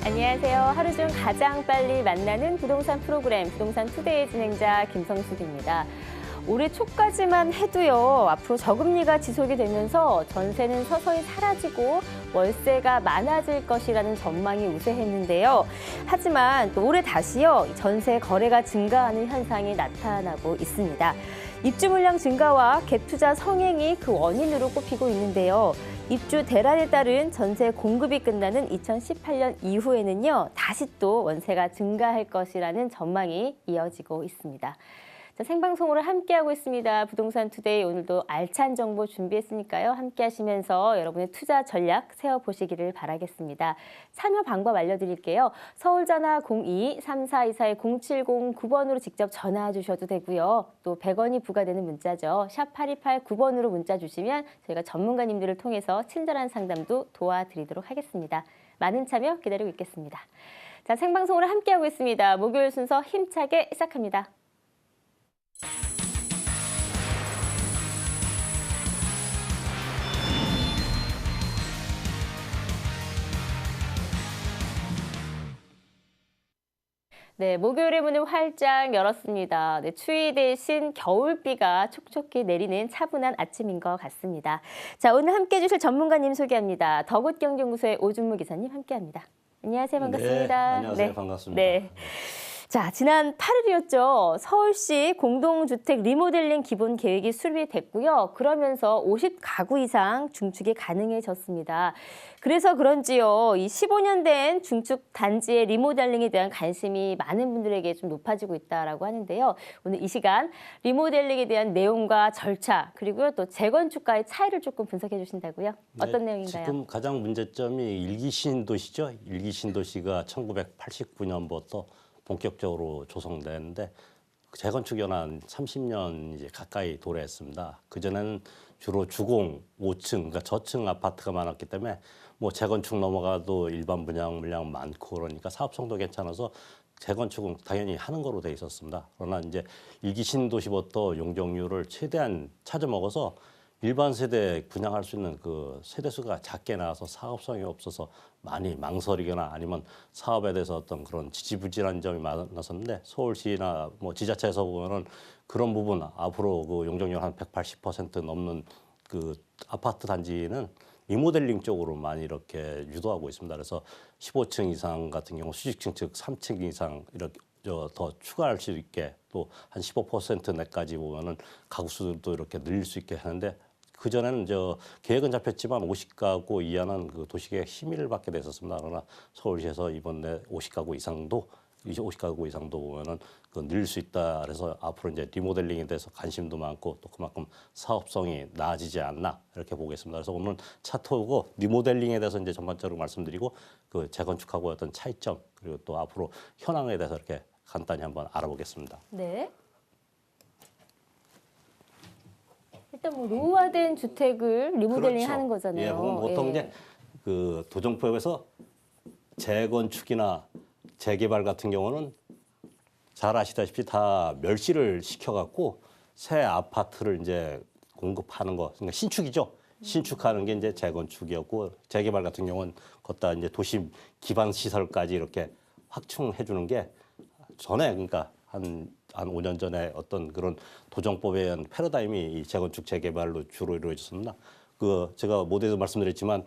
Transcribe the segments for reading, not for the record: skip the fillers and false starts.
안녕하세요. 하루 중 가장 빨리 만나는 부동산 프로그램 부동산 투데이 진행자 김성숙입니다. 올해 초까지만 해도요. 앞으로 저금리가 지속이 되면서 전세는 서서히 사라지고 월세가 많아질 것이라는 전망이 우세했는데요. 하지만 또 올해 다시요. 전세 거래가 증가하는 현상이 나타나고 있습니다. 입주 물량 증가와 갭 투자 성행이 그 원인으로 꼽히고 있는데요. 입주 대란에 따른 전세 공급이 끝나는 2018년 이후에는요, 다시 또 원세가 증가할 것이라는 전망이 이어지고 있습니다. 자, 생방송으로 함께하고 있습니다. 부동산 투데이 오늘도 알찬 정보 준비했으니까요. 함께 하시면서 여러분의 투자 전략 세워보시기를 바라겠습니다. 참여 방법 알려드릴게요. 서울 전화 02-3424-0709번으로 직접 전화 주셔도 되고요. 또 100원이 부과되는 문자죠. 샵 8289번으로 문자 주시면 저희가 전문가님들을 통해서 친절한 상담도 도와드리도록 하겠습니다. 많은 참여 기다리고 있겠습니다. 자, 생방송으로 함께하고 있습니다. 목요일 순서 힘차게 시작합니다. 네, 목요일의 문을 활짝 열었습니다. 네, 추위 대신 겨울비가 촉촉히 내리는 차분한 아침인 것 같습니다. 자, 오늘 함께해 주실 전문가님 소개합니다. 덕웃경제연구소의 오준무 기사님 함께합니다. 안녕하세요. 반갑습니다. 네, 안녕하세요. 네. 반갑습니다. 네. 자, 지난 8일이었죠. 서울시 공동주택 리모델링 기본 계획이 수립이 됐고요. 그러면서 50가구 이상 중축이 가능해졌습니다. 그래서 그런지요, 이 15년 된 중축 단지의 리모델링에 대한 관심이 많은 분들에게 좀 높아지고 있다라고 하는데요. 오늘 이 시간 리모델링에 대한 내용과 절차, 그리고 또 재건축과의 차이를 조금 분석해 주신다고요? 어떤 내용인가요? 지금 가장 문제점이 일기 신도시죠. 일기 신도시가 1989년부터 본격적으로 조성되는데 재건축이 한 30년 이제 가까이 도래했습니다. 그전에는 주로 주공 5층, 그러니까 저층 아파트가 많았기 때문에 뭐 재건축 넘어가도 일반 분양 물량 많고 그러니까 사업성도 괜찮아서 재건축은 당연히 하는 거로 돼 있었습니다. 그러나 이제 일기 신도시부터 용적률을 최대한 찾아먹어서 일반 세대 분양할 수 있는 그 세대수가 작게 나와서 사업성이 없어서 많이 망설이거나 아니면 사업에 대해서 어떤 그런 지지부진한 점이 많았었는데 서울시나 뭐 지자체에서 보면은 그런 부분 앞으로 그 용적률 한 180% 넘는 그 아파트 단지는 리모델링 쪽으로 많이 이렇게 유도하고 있습니다. 그래서 15층 이상 같은 경우 수직층 즉 3층 이상 이렇게 더 추가할 수 있게 또 한 15% 내까지 보면은 가구 수도 이렇게 늘릴 수 있게 하는데 그전에는 계획은 잡혔지만 50가구 이하는 그 도시계획 심의를 받게 됐었습니다. 그러나 서울시에서 이번에 50가구 이상도 보면은 그 늘릴 수 있다. 그래서 앞으로 이제 리모델링에 대해서 관심도 많고 또 그만큼 사업성이 나아지지 않나 이렇게 보겠습니다. 그래서 오늘 차트고 리모델링에 대해서 이제 전반적으로 말씀드리고 그 재건축하고 어떤 차이점 그리고 또 앞으로 현황에 대해서 이렇게 간단히 한번 알아보겠습니다. 네. 일단 뭐 노후화된 주택을 리모델링 그렇죠. 하는 거잖아요. 예, 보통 이제 그 도정법에서 재건축이나 재개발 같은 경우는 잘 아시다시피 다 멸시를 시켜갖고 새 아파트를 이제 공급하는 거, 그러니까 신축이죠. 신축하는 게 이제 재건축이었고 재개발 같은 경우는 걷다 이제 도심 기반 시설까지 이렇게 확충해 주는 게 전에 그러니까 한 5년 전에 어떤 그런 도정법에 의한 패러다임이 이 재건축 재개발로 주로 이루어졌습니다. 그 제가 모두에도 말씀드렸지만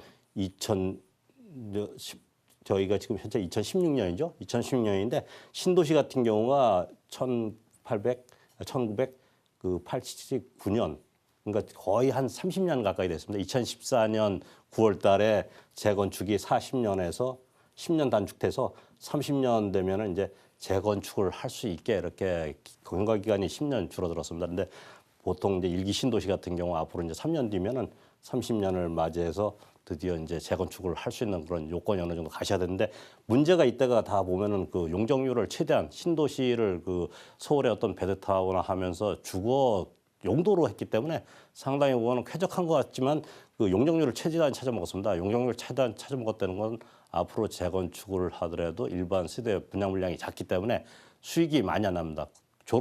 저희가 지금 현재 2016년이죠. 2016년인데 신도시 같은 경우가 1989년 그러니까 거의 한 30년 가까이 됐습니다. 2014년 9월 달에 재건축이 40년에서 10년 단축돼서 30년 되면은 이제 재건축을 할 수 있게 이렇게 경과 기간이 10년 줄어들었습니다. 근데 보통 이제 일기 신도시 같은 경우 앞으로 이제 3년 뒤면은 30년을 맞이해서 드디어 이제 재건축을 할 수 있는 그런 요건이 어느 정도 가셔야 되는데 문제가 이때가 다 보면은 그 용적률을 최대한 신도시를 그 서울의 어떤 베드타운화 하면서 주거 용도로 했기 때문에 상당히 그거는 쾌적한 것 같지만 그 용적률을 최대한 찾아먹었습니다. 용적률을 최대한 찾아먹었다는 건 앞으로 재건축을 하더라도 일반 세대 분양 물량이 작기 때문에 수익이 많이 안 납니다.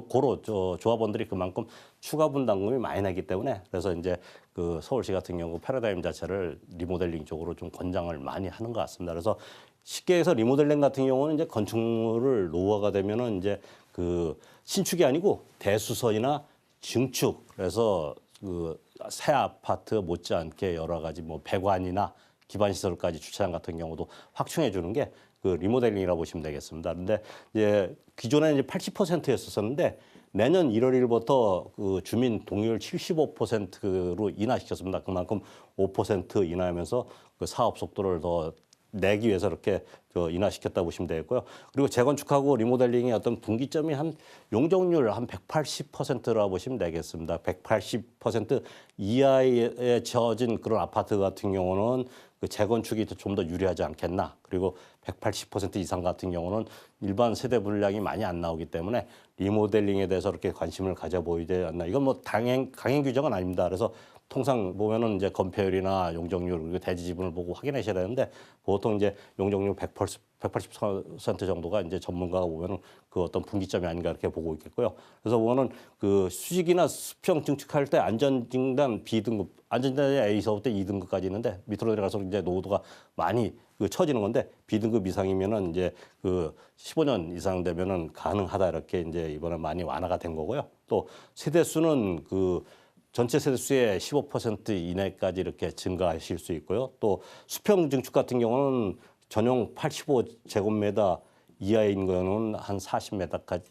고로 조합원들이 그만큼 추가 분담금이 많이 나기 때문에 그래서 이제 그 서울시 같은 경우 패러다임 자체를 리모델링 쪽으로 좀 권장을 많이 하는 것 같습니다. 그래서 쉽게 해서 리모델링 같은 경우는 이제 건축물을 노후화가 되면은 이제 그 신축이 아니고 대수선이나 증축, 그래서 그 새 아파트 못지않게 여러 가지 뭐 배관이나 기반 시설까지 주차장 같은 경우도 확충해 주는 게 그 리모델링이라고 보시면 되겠습니다. 근데 이제 기존에 이제 80%였었는데 내년 1월 1일부터 그 주민 동의율 75%로 인하시켰습니다. 그만큼 5% 인하하면서 그 사업 속도를 더 내기 위해서 이렇게 인하시켰다고 보시면 되겠고요. 그리고 재건축하고 리모델링의 어떤 분기점이 한 용적률 한 180%라고 보시면 되겠습니다. 180% 이하에 지어진 그런 아파트 같은 경우는 그 재건축이 좀 더 유리하지 않겠나. 그리고 180% 이상 같은 경우는 일반 세대 분량이 많이 안 나오기 때문에 리모델링에 대해서 이렇게 관심을 가져 보이지 않나. 이건 뭐 강행 규정은 아닙니다. 그래서 통상 보면은 이제 건폐율이나 용적률 그리고 대지 지분을 보고 확인하셔야 되는데 보통 이제 용적률 180% 정도가 이제 전문가가 보면은 그 어떤 분기점이 아닌가 이렇게 보고 있겠고요. 그래서 보면은 그 수직이나 수평 증축할 때 안전진단 B등급, 안전진단이 A서부터 2등급까지 있는데 밑으로 내려가서 이제 노후도가 많이 그 처지는 건데 B등급 이상이면은 이제 그 15년 이상 되면은 가능하다 이렇게 이제 이번에 많이 완화가 된 거고요. 또 세대 수는 그 전체 세대 수의 15% 이내까지 이렇게 증가하실 수 있고요. 또 수평 증축 같은 경우는 전용 85제곱미터 이하인 거는 한 40m까지,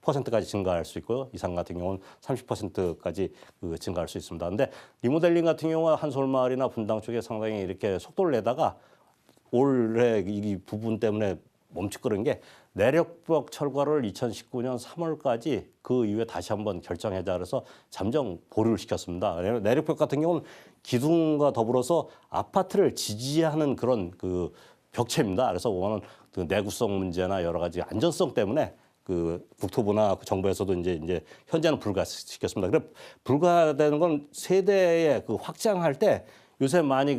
40%까지 증가할 수 있고요. 이상 같은 경우는 30%까지 그 증가할 수 있습니다. 근데 리모델링 같은 경우는 한솔마을이나 분당 쪽에 상당히 이렇게 속도를 내다가 올해 이 부분 때문에 멈칫거린 게 내력벽 철거를 2019년 3월까지 그 이후에 다시 한번 결정하자 그래서 잠정 보류를 시켰습니다. 내력벽 같은 경우는 기둥과 더불어서 아파트를 지지하는 그런 그 벽체입니다. 그래서 그거는 그 내구성 문제나 여러 가지 안전성 때문에 그 국토부나 그 정부에서도 이제 현재는 불가시켰습니다. 그래 불가되는 건 세대에 그 확장할 때 요새 많이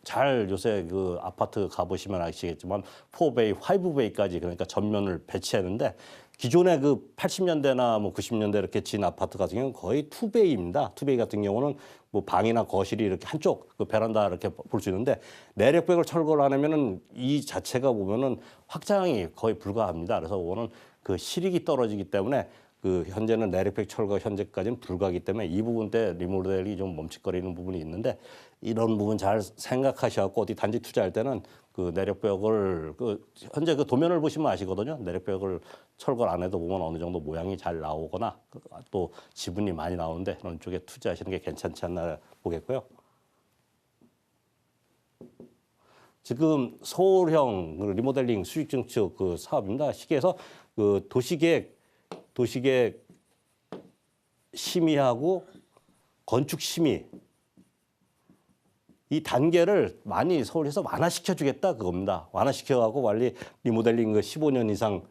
잘 요새 그 아파트 가보시면 아시겠지만 4베이, 5베이까지 그러니까 전면을 배치했는데 기존의 그 80년대나 뭐 90년대 이렇게 진 아파트 같은 경우는 거의 2베이입니다. 2베이 같은 경우는 뭐 방이나 거실이 이렇게 한쪽 그 베란다 이렇게 볼 수 있는데 내력벽을 철거를 안 하면은 이 자체가 보면은 확장이 거의 불가합니다. 그래서 그거는 그 실익이 떨어지기 때문에 그 현재는 내력벽 철거 현재까지는 불가하기 때문에 이 부분 때 리모델링이 좀 멈칫거리는 부분이 있는데 이런 부분 잘 생각하셔갖고 어디 단지 투자할 때는 그 내력벽을 그 현재 그 도면을 보시면 아시거든요. 내력벽을 철거를 안 해도 보면 어느 정도 모양이 잘 나오거나 또 지분이 많이 나오는데 그런 쪽에 투자하시는 게 괜찮지 않나 보겠고요. 지금 서울형 리모델링 수익 증축 그 사업입니다. 시기에서 그 도시계획 심의하고 건축 심의 이 단계를 많이 서울에서 완화시켜 주겠다 그겁니다. 완화시켜가고 완리 리모델링 그 15년 이상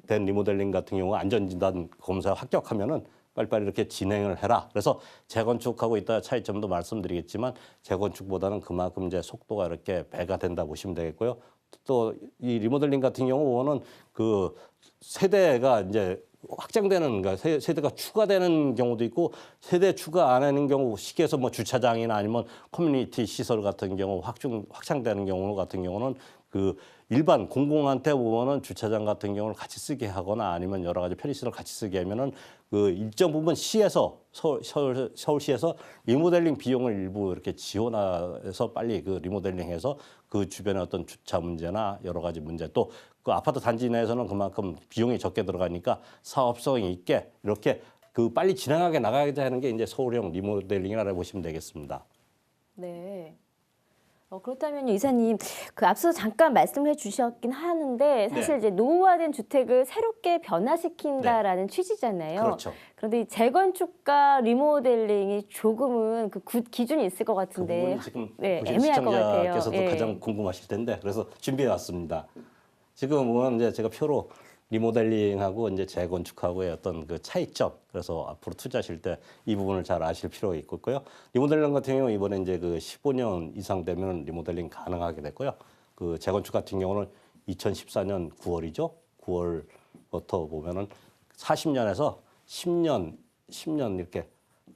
된 리모델링 같은 경우 안전진단 검사 합격하면은 빨리빨리 이렇게 진행을 해라. 그래서 재건축하고 이따 차이점도 말씀드리겠지만 재건축보다는 그만큼 이제 속도가 이렇게 배가 된다 보시면 되겠고요. 또 이 리모델링 같은 경우는 그 세대가 이제 확장되는 그러니까 세대가 추가되는 경우도 있고 세대 추가 안 하는 경우 쉽게 해서 뭐 주차장이나 아니면 커뮤니티 시설 같은 경우 확장되는 경우 같은 경우는 그 일반 공공한테 보면은 주차장 같은 경우를 같이 쓰게 하거나 아니면 여러 가지 편의시설 같이 쓰게 하면은 그 일정 부분 시에서 서울시에서 리모델링 비용을 일부 이렇게 지원해서 빨리 그 리모델링해서 그 주변의 어떤 주차 문제나 여러 가지 문제 또 그 아파트 단지 내에서는 그만큼 비용이 적게 들어가니까 사업성이 있게 이렇게 그 빨리 진행하게 나가야 하는 게 이제 서울형 리모델링이라고 보시면 되겠습니다. 네. 그렇다면 이사님, 그 앞서 잠깐 말씀해 주셨긴 하는데 사실 네. 이제 노후화된 주택을 새롭게 변화시킨다라는 취지잖아요. 그렇죠. 그런데 이 재건축과 리모델링이 조금은 그 기준이 있을 것 그 같은데 부분이 지금 네, 보신 애매할 것 같아요. 시청자께서도 예. 가장 궁금하실 텐데 그래서 준비해 왔습니다. 지금은 이제 제가 표로 리모델링하고 이제 재건축하고의 어떤 그 차이점 그래서 앞으로 투자하실 때 이 부분을 잘 아실 필요가 있고요. 리모델링 같은 경우 이번에 이제 그 15년 이상 되면 리모델링 가능하게 됐고요. 그 재건축 같은 경우는 2014년 9월이죠. 9월부터 보면은 40년에서 10년 이렇게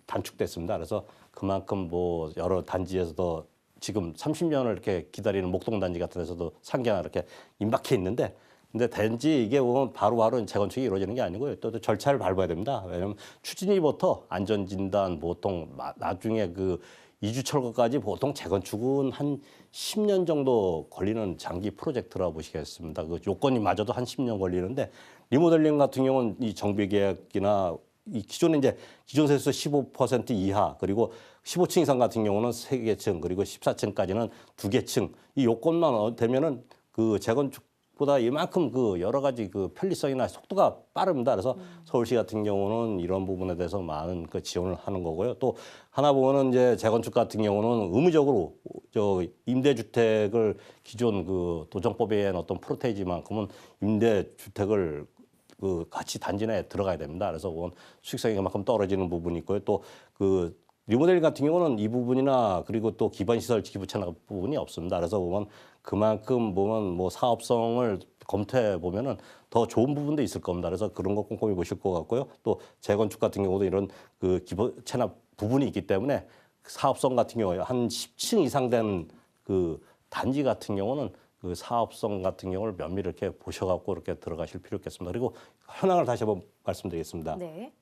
단축됐습니다. 그래서 그만큼 뭐 여러 단지에서도 지금 30년을 이렇게 기다리는 목동단지 같은 데서도 상계가 이렇게 임박해 있는데, 근데 단지 이게 보면 바로바로 재건축이 이루어지는 게 아니고요. 또 절차를 밟아야 됩니다. 왜냐하면 추진위부터 안전진단, 보통 나중에 그 이주 철거까지 보통 재건축은 한 10년 정도 걸리는 장기 프로젝트라고 보시겠습니다. 그 요건이 마저도 한 10년 걸리는데, 리모델링 같은 경우는 이 정비 계획이나 이 기존에 이제 기존 세수 15% 이하, 그리고 15층 이상 같은 경우는 3개 층, 그리고 14층까지는 2개 층. 이 요건만 되면은 그 재건축보다 이만큼 그 여러 가지 그 편리성이나 속도가 빠릅니다. 그래서 서울시 같은 경우는 이런 부분에 대해서 많은 그 지원을 하는 거고요. 또 하나 보면은 이제 재건축 같은 경우는 의무적으로 저 임대주택을 기존 그 도정법에 어떤 프로테이지만큼은 임대주택을 그 같이 단지 내에 들어가야 됩니다. 그래서 그건 수익성이 그만큼 떨어지는 부분이 있고요. 또 그 리모델링 같은 경우는 이 부분이나 그리고 또 기반시설 기부 채납 부분이 없습니다. 그래서 보면 그만큼 보면 뭐 사업성을 검토해 보면은 더 좋은 부분도 있을 겁니다. 그래서 그런 거 꼼꼼히 보실 것 같고요. 또 재건축 같은 경우도 이런 그 기본 채납 부분이 있기 때문에 사업성 같은 경우에 한 10층 이상 된 그 단지 같은 경우는 그 사업성 같은 경우를 면밀히 이렇게 보셔갖고 이렇게 들어가실 필요 있겠습니다. 그리고 현황을 다시 한번 말씀드리겠습니다. 네.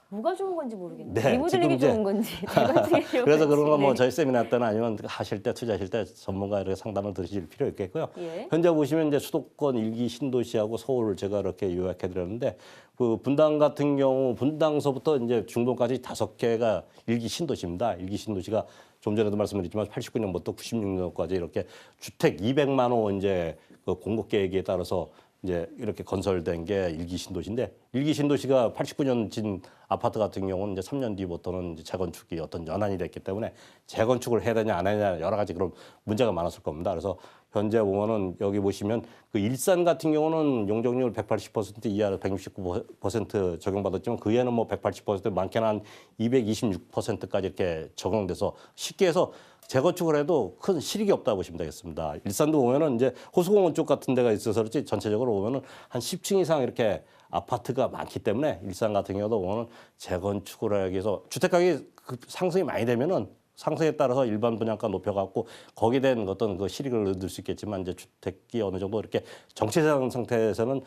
뭐가 좋은 건지 모르겠네요. 네, 리모델링이 지금 좋은 건지, 재건축이 좋은 그래서 건지. 그런 건 뭐 네. 저희 세미나 때나 아니면 하실 때 투자하실 때 전문가에게 상담을 드리실 필요 있겠고요. 예. 현재 보시면 이제 수도권 일기 신도시하고 서울을 제가 이렇게 요약해 드렸는데, 그 분당 같은 경우 분당서부터 이제 중동까지 5개가 일기 신도시입니다. 일기 신도시가 좀 전에도 말씀드렸지만 89년부터 96년까지 이렇게 주택 200만 호 이제 그 공급 계획에 따라서 이제 이렇게 건설된 게 일기 신도시인데, 일기 신도시가 89년 진 아파트 같은 경우는 이제 3년 뒤부터는 이제 재건축이 어떤 연한이 됐기 때문에 재건축을 해야 되냐 안 해야 되냐 여러 가지 그런 문제가 많았을 겁니다. 그래서 현재 보면은 여기 보시면 그 일산 같은 경우는 용적률 180% 이하로 169% 적용받았지만, 그 외에는 뭐 180% 많게는 한 226%까지 이렇게 적용돼서 쉽게 해서 재건축을 해도 큰 실익이 없다고 보시면 되겠습니다. 일산도 보면은 이제 호수공원 쪽 같은 데가 있어서 그렇지 전체적으로 보면은 한 10층 이상 이렇게 아파트가 많기 때문에 일산 같은 경우도 보면은 재건축을 하기 위해서 주택 가격이 상승이 많이 되면은 상승에 따라서 일반 분양가 높여갖고 거기에 대한 어떤 그 실익을 얻을 수 있겠지만, 이제 주택이 어느 정도 이렇게 정체된 상태에서는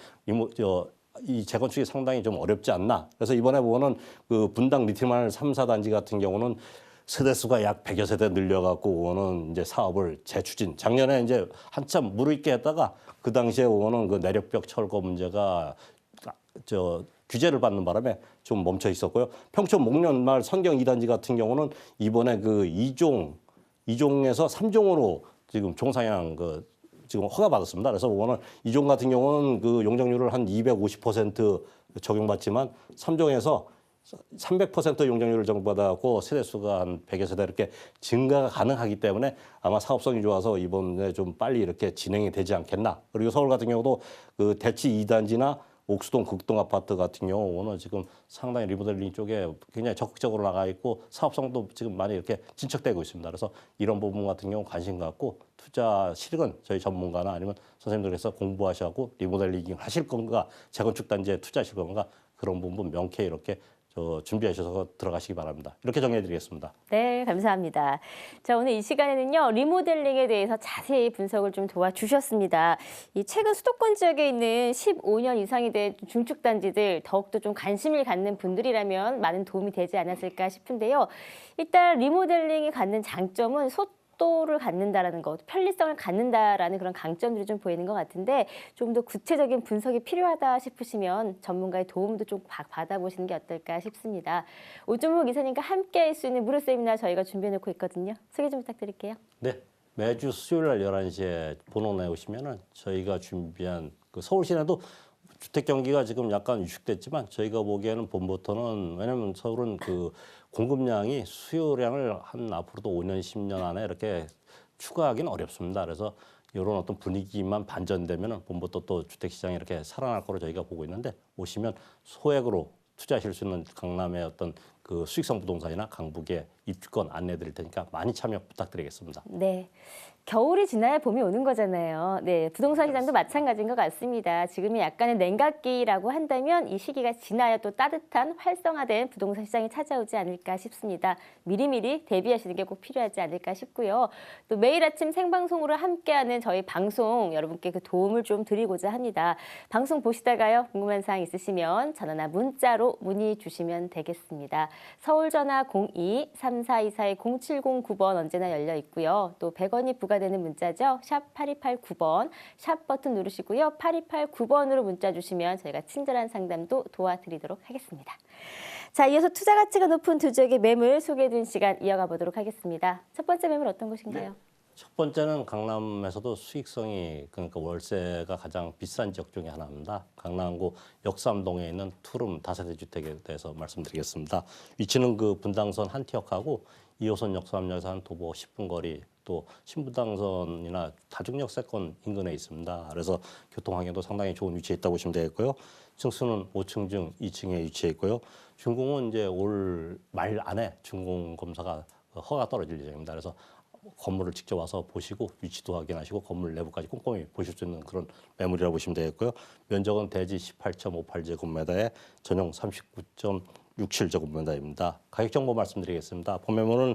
이 재건축이 상당히 좀 어렵지 않나. 그래서 이번에 보면은 그 분당 리틀마을 3, 4단지 같은 경우는 세대 수가 약 100여 세대 늘려갖고 오는 이제 사업을 재추진. 작년에 이제 한참 무르익게 했다가 그 당시에 오는 그 내력벽 철거 문제가 규제를 받는 바람에 좀 멈춰 있었고요. 평촌 목련마을 선경 2단지 같은 경우는 이번에 그 2종에서 3종으로 지금 종상향 지금 허가받았습니다. 그래서 오늘 2종 같은 경우는 그 용적률을 한 250% 적용받지만 3종에서 300% 용적률을 적용받았고 세대수가 한 100여 세대 이렇게 증가가 가능하기 때문에 아마 사업성이 좋아서 이번에 좀 빨리 이렇게 진행이 되지 않겠나. 그리고 서울 같은 경우도 그 대치 2단지나 옥수동 극동 아파트 같은 경우는 지금 상당히 리모델링 쪽에 굉장히 적극적으로 나가 있고 사업성도 지금 많이 이렇게 진척되고 있습니다. 그래서 이런 부분 같은 경우 관심 갖고 투자 실익은 저희 전문가나 아니면 선생님들께서 공부하셔고 리모델링 하실 건가, 재건축 단지에 투자하실 건가, 그런 부분 명쾌히 이렇게 준비하셔서 들어가시기 바랍니다. 이렇게 정리해드리겠습니다. 네, 감사합니다. 자, 오늘 이 시간에는요, 리모델링에 대해서 자세히 분석을 좀 도와주셨습니다. 이 최근 수도권 지역에 있는 15년 이상이 된 중축단지들 더욱더 좀 관심을 갖는 분들이라면 많은 도움이 되지 않았을까 싶은데요. 일단 리모델링이 갖는 장점은 속도를 갖는다라는 것, 편리성을 갖는다라는 그런 강점들이 좀 보이는 것 같은데, 좀 더 구체적인 분석이 필요하다 싶으시면 전문가의 도움도 좀 받아보시는 게 어떨까 싶습니다. 오준목 이사님과 함께 할 수 있는 무료 세미나 저희가 준비해놓고 있거든요. 소개 좀 부탁드릴게요. 네, 매주 수요일 날 11시에 번호 내오시면은 저희가 준비한 그 서울 시내도 주택 경기가 지금 약간 위축됐지만 저희가 보기에는 봄부터는, 왜냐하면 서울은 그 공급량이 수요량을 한 앞으로도 5년, 10년 안에 이렇게 추가하기는 어렵습니다. 그래서 이런 어떤 분위기만 반전되면은 봄부터 또 주택 시장이 이렇게 살아날 거로 저희가 보고 있는데, 오시면 소액으로 투자하실 수 있는 강남의 어떤 그 수익성 부동산이나 강북의 입주권 안내드릴 테니까 많이 참여 부탁드리겠습니다. 네. 겨울이 지나야 봄이 오는 거잖아요. 네, 부동산 시장도 마찬가지인 것 같습니다. 지금이 약간의 냉각기라고 한다면 이 시기가 지나야 또 따뜻한 활성화된 부동산 시장이 찾아오지 않을까 싶습니다. 미리미리 대비하시는 게 꼭 필요하지 않을까 싶고요. 또 매일 아침 생방송으로 함께하는 저희 방송 여러분께 그 도움을 좀 드리고자 합니다. 방송 보시다가요, 궁금한 사항 있으시면 전화나 문자로 문의 주시면 되겠습니다. 서울 전화 02-3424-0709번 언제나 열려 있고요. 또 100원이 부과되는 문자죠. 샵 8289번, 샵 버튼 누르시고요. 8289번으로 문자 주시면 저희가 친절한 상담도 도와드리도록 하겠습니다. 자, 이어서 투자 가치가 높은 두 지역의 매물 소개해드린 시간 이어가 보도록 하겠습니다. 첫 번째 매물 어떤 곳인가요? 네. 첫 번째는 강남에서도 수익성이 그러니까 월세가 가장 비싼 지역 중에 하나입니다. 강남구 역삼동에 있는 투룸 다세대 주택에 대해서 말씀드리겠습니다. 위치는 그 분당선 한티역하고 2호선 역삼역에서 한 도보 10분 거리, 또 신분당선이나 다중역세권 인근에 있습니다. 그래서 교통 환경도 상당히 좋은 위치에 있다고 보시면 되겠고요. 층수는 5층 중 2층에 위치해 있고요. 준공은 이제 올 말 안에 준공 검사가 허가 떨어질 예정입니다. 그래서 건물을 직접 와서 보시고 위치도 확인하시고 건물 내부까지 꼼꼼히 보실 수 있는 그런 매물이라고 보시면 되겠고요. 면적은 대지 18.58제곱미터에 전용 39.67제곱미터입니다. 가격 정보 말씀드리겠습니다. 본 매물은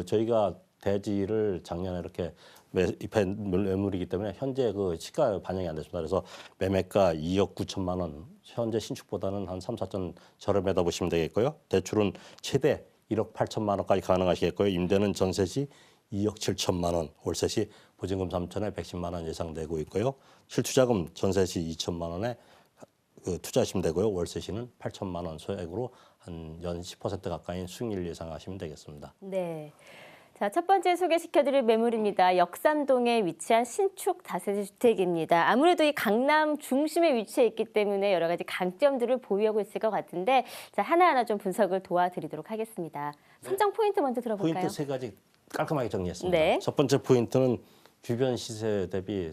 저희가 대지를 작년에 이렇게 매입한 매물이기 때문에 현재 그 시가 반영이 안 됐습니다. 그래서 매매가 2억 9천만 원, 현재 신축보다는 한 3, 4천 저렴하다 보시면 되겠고요. 대출은 최대 1억 8천만 원까지 가능하시겠고요. 임대는 전세 시 2억 7천만 원, 월세 시 보증금 3천에 110만 원 예상되고 있고요. 실투자금 전세 시 2천만 원에 투자하시면 되고요. 월세 시는 8천만 원 소액으로 한 연 10% 가까이 수익률 예상하시면 되겠습니다. 네. 자, 첫 번째 소개시켜드릴 매물입니다. 역삼동에 위치한 신축 다세대 주택입니다. 아무래도 이 강남 중심에 위치해 있기 때문에 여러 가지 강점들을 보유하고 있을 것 같은데, 자, 하나하나 좀 분석을 도와드리도록 하겠습니다. 선정 포인트 먼저 들어볼까요? 포인트 세 가지 깔끔하게 정리했습니다. 네. 첫 번째 포인트는 주변 시세 대비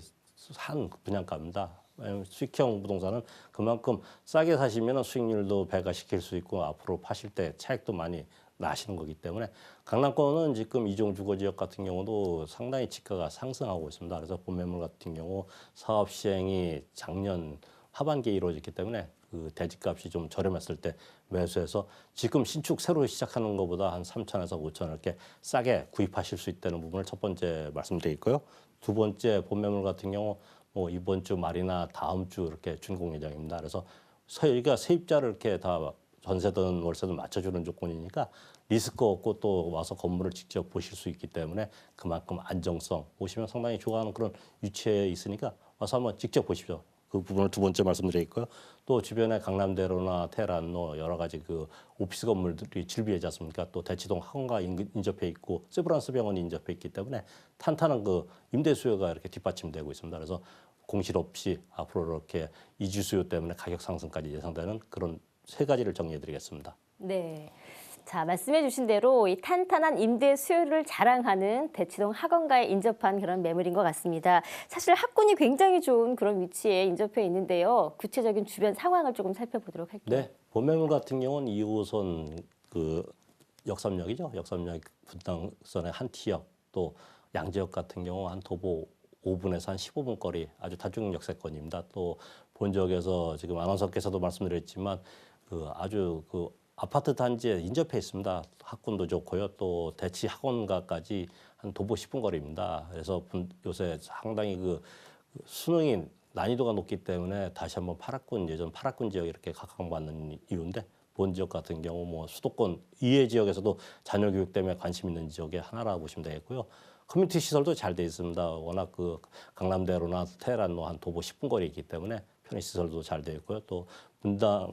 한 분양가입니다. 왜냐하면 수익형 부동산은 그만큼 싸게 사시면 수익률도 배가시킬 수 있고 앞으로 파실 때 차익도 많이 나시는 거기 때문에 강남권은 지금 이종 주거 지역 같은 경우도 상당히 지가가 상승하고 있습니다. 그래서 본 매물 같은 경우 사업 시행이 작년 하반기에 이루어졌기 때문에 그 대지값이 좀 저렴했을 때 매수해서 지금 신축 새로 시작하는 것보다 한 3천에서 5천 이렇게 싸게 구입하실 수 있다는 부분을 첫 번째 말씀드리고요. 두 번째 본 매물 같은 경우 뭐 이번 주 말이나 다음 주 이렇게 준공 예정입니다. 그래서 저희가 세입자를 이렇게 다 전세든 월세든 맞춰주는 조건이니까 리스크 없고 또 와서 건물을 직접 보실 수 있기 때문에 그만큼 안정성 보시면 상당히 좋아하는 그런 위치에 있으니까 와서 한번 직접 보십시오. 그 부분을 두 번째 말씀드리겠고요. 또 주변에 강남대로나 테란로 여러 가지 그 오피스 건물들이 질비하지 않습니까? 또 대치동 학원과 인접해 있고 세브란스 병원이 인접해 있기 때문에 탄탄한 그 임대 수요가 이렇게 뒷받침되고 있습니다. 그래서 공실 없이 앞으로 이렇게 이주 수요 때문에 가격 상승까지 예상되는 그런 세 가지를 정리해드리겠습니다. 네. 자, 말씀해 주신 대로 이 탄탄한 임대 수요를 자랑하는 대치동 학원가에 인접한 그런 매물인 것 같습니다. 사실 학군이 굉장히 좋은 그런 위치에 인접해 있는데요. 구체적인 주변 상황을 조금 살펴보도록 할게요. 네, 본 매물 같은 경우는 2호선 그 역삼역이죠. 역삼역 분당선의 한티역 또 양재역 같은 경우 한 도보 5분에서 한 15분 거리 아주 다중 역세권입니다. 또 본지역에서 지금 아나운서께서도 말씀드렸지만 그 아주 그 아파트 단지에 인접해 있습니다. 학군도 좋고요. 또 대치 학원가까지 한 도보 10분 거리입니다. 그래서 요새 상당히 그 수능이 난이도가 높기 때문에 다시 한번 예전 파락군 지역 이렇게 각광받는 이유인데 본 지역 같은 경우 뭐 수도권 이외 지역에서도 자녀 교육 때문에 관심 있는 지역의 하나라고 보시면 되겠고요. 커뮤니티 시설도 잘 돼 있습니다. 워낙 그 강남대로나 테헤란로 한 도보 10분 거리에 있기 때문에 편의시설도 잘 되어 있고요. 또 분당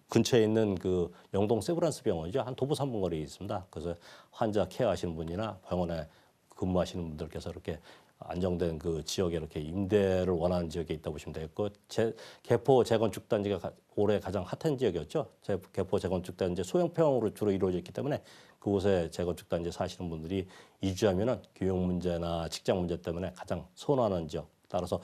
근처에 있는 그 영동 세브란스 병원이죠. 한 도보 3분 거리에 있습니다. 그래서 환자 케어하시는 분이나 병원에 근무하시는 분들께서 이렇게 안정된 그 지역에 이렇게 임대를 원하는 지역에 있다 보시면 되겠고 개포 재건축 단지가 올해 가장 핫한 지역이었죠. 개포 재건축 단지 소형평으로 주로 이루어져 있기 때문에 그곳에 재건축 단지에 사시는 분들이 이주하면은 교육 문제나 직장 문제 때문에 가장 선호하는 지역. 따라서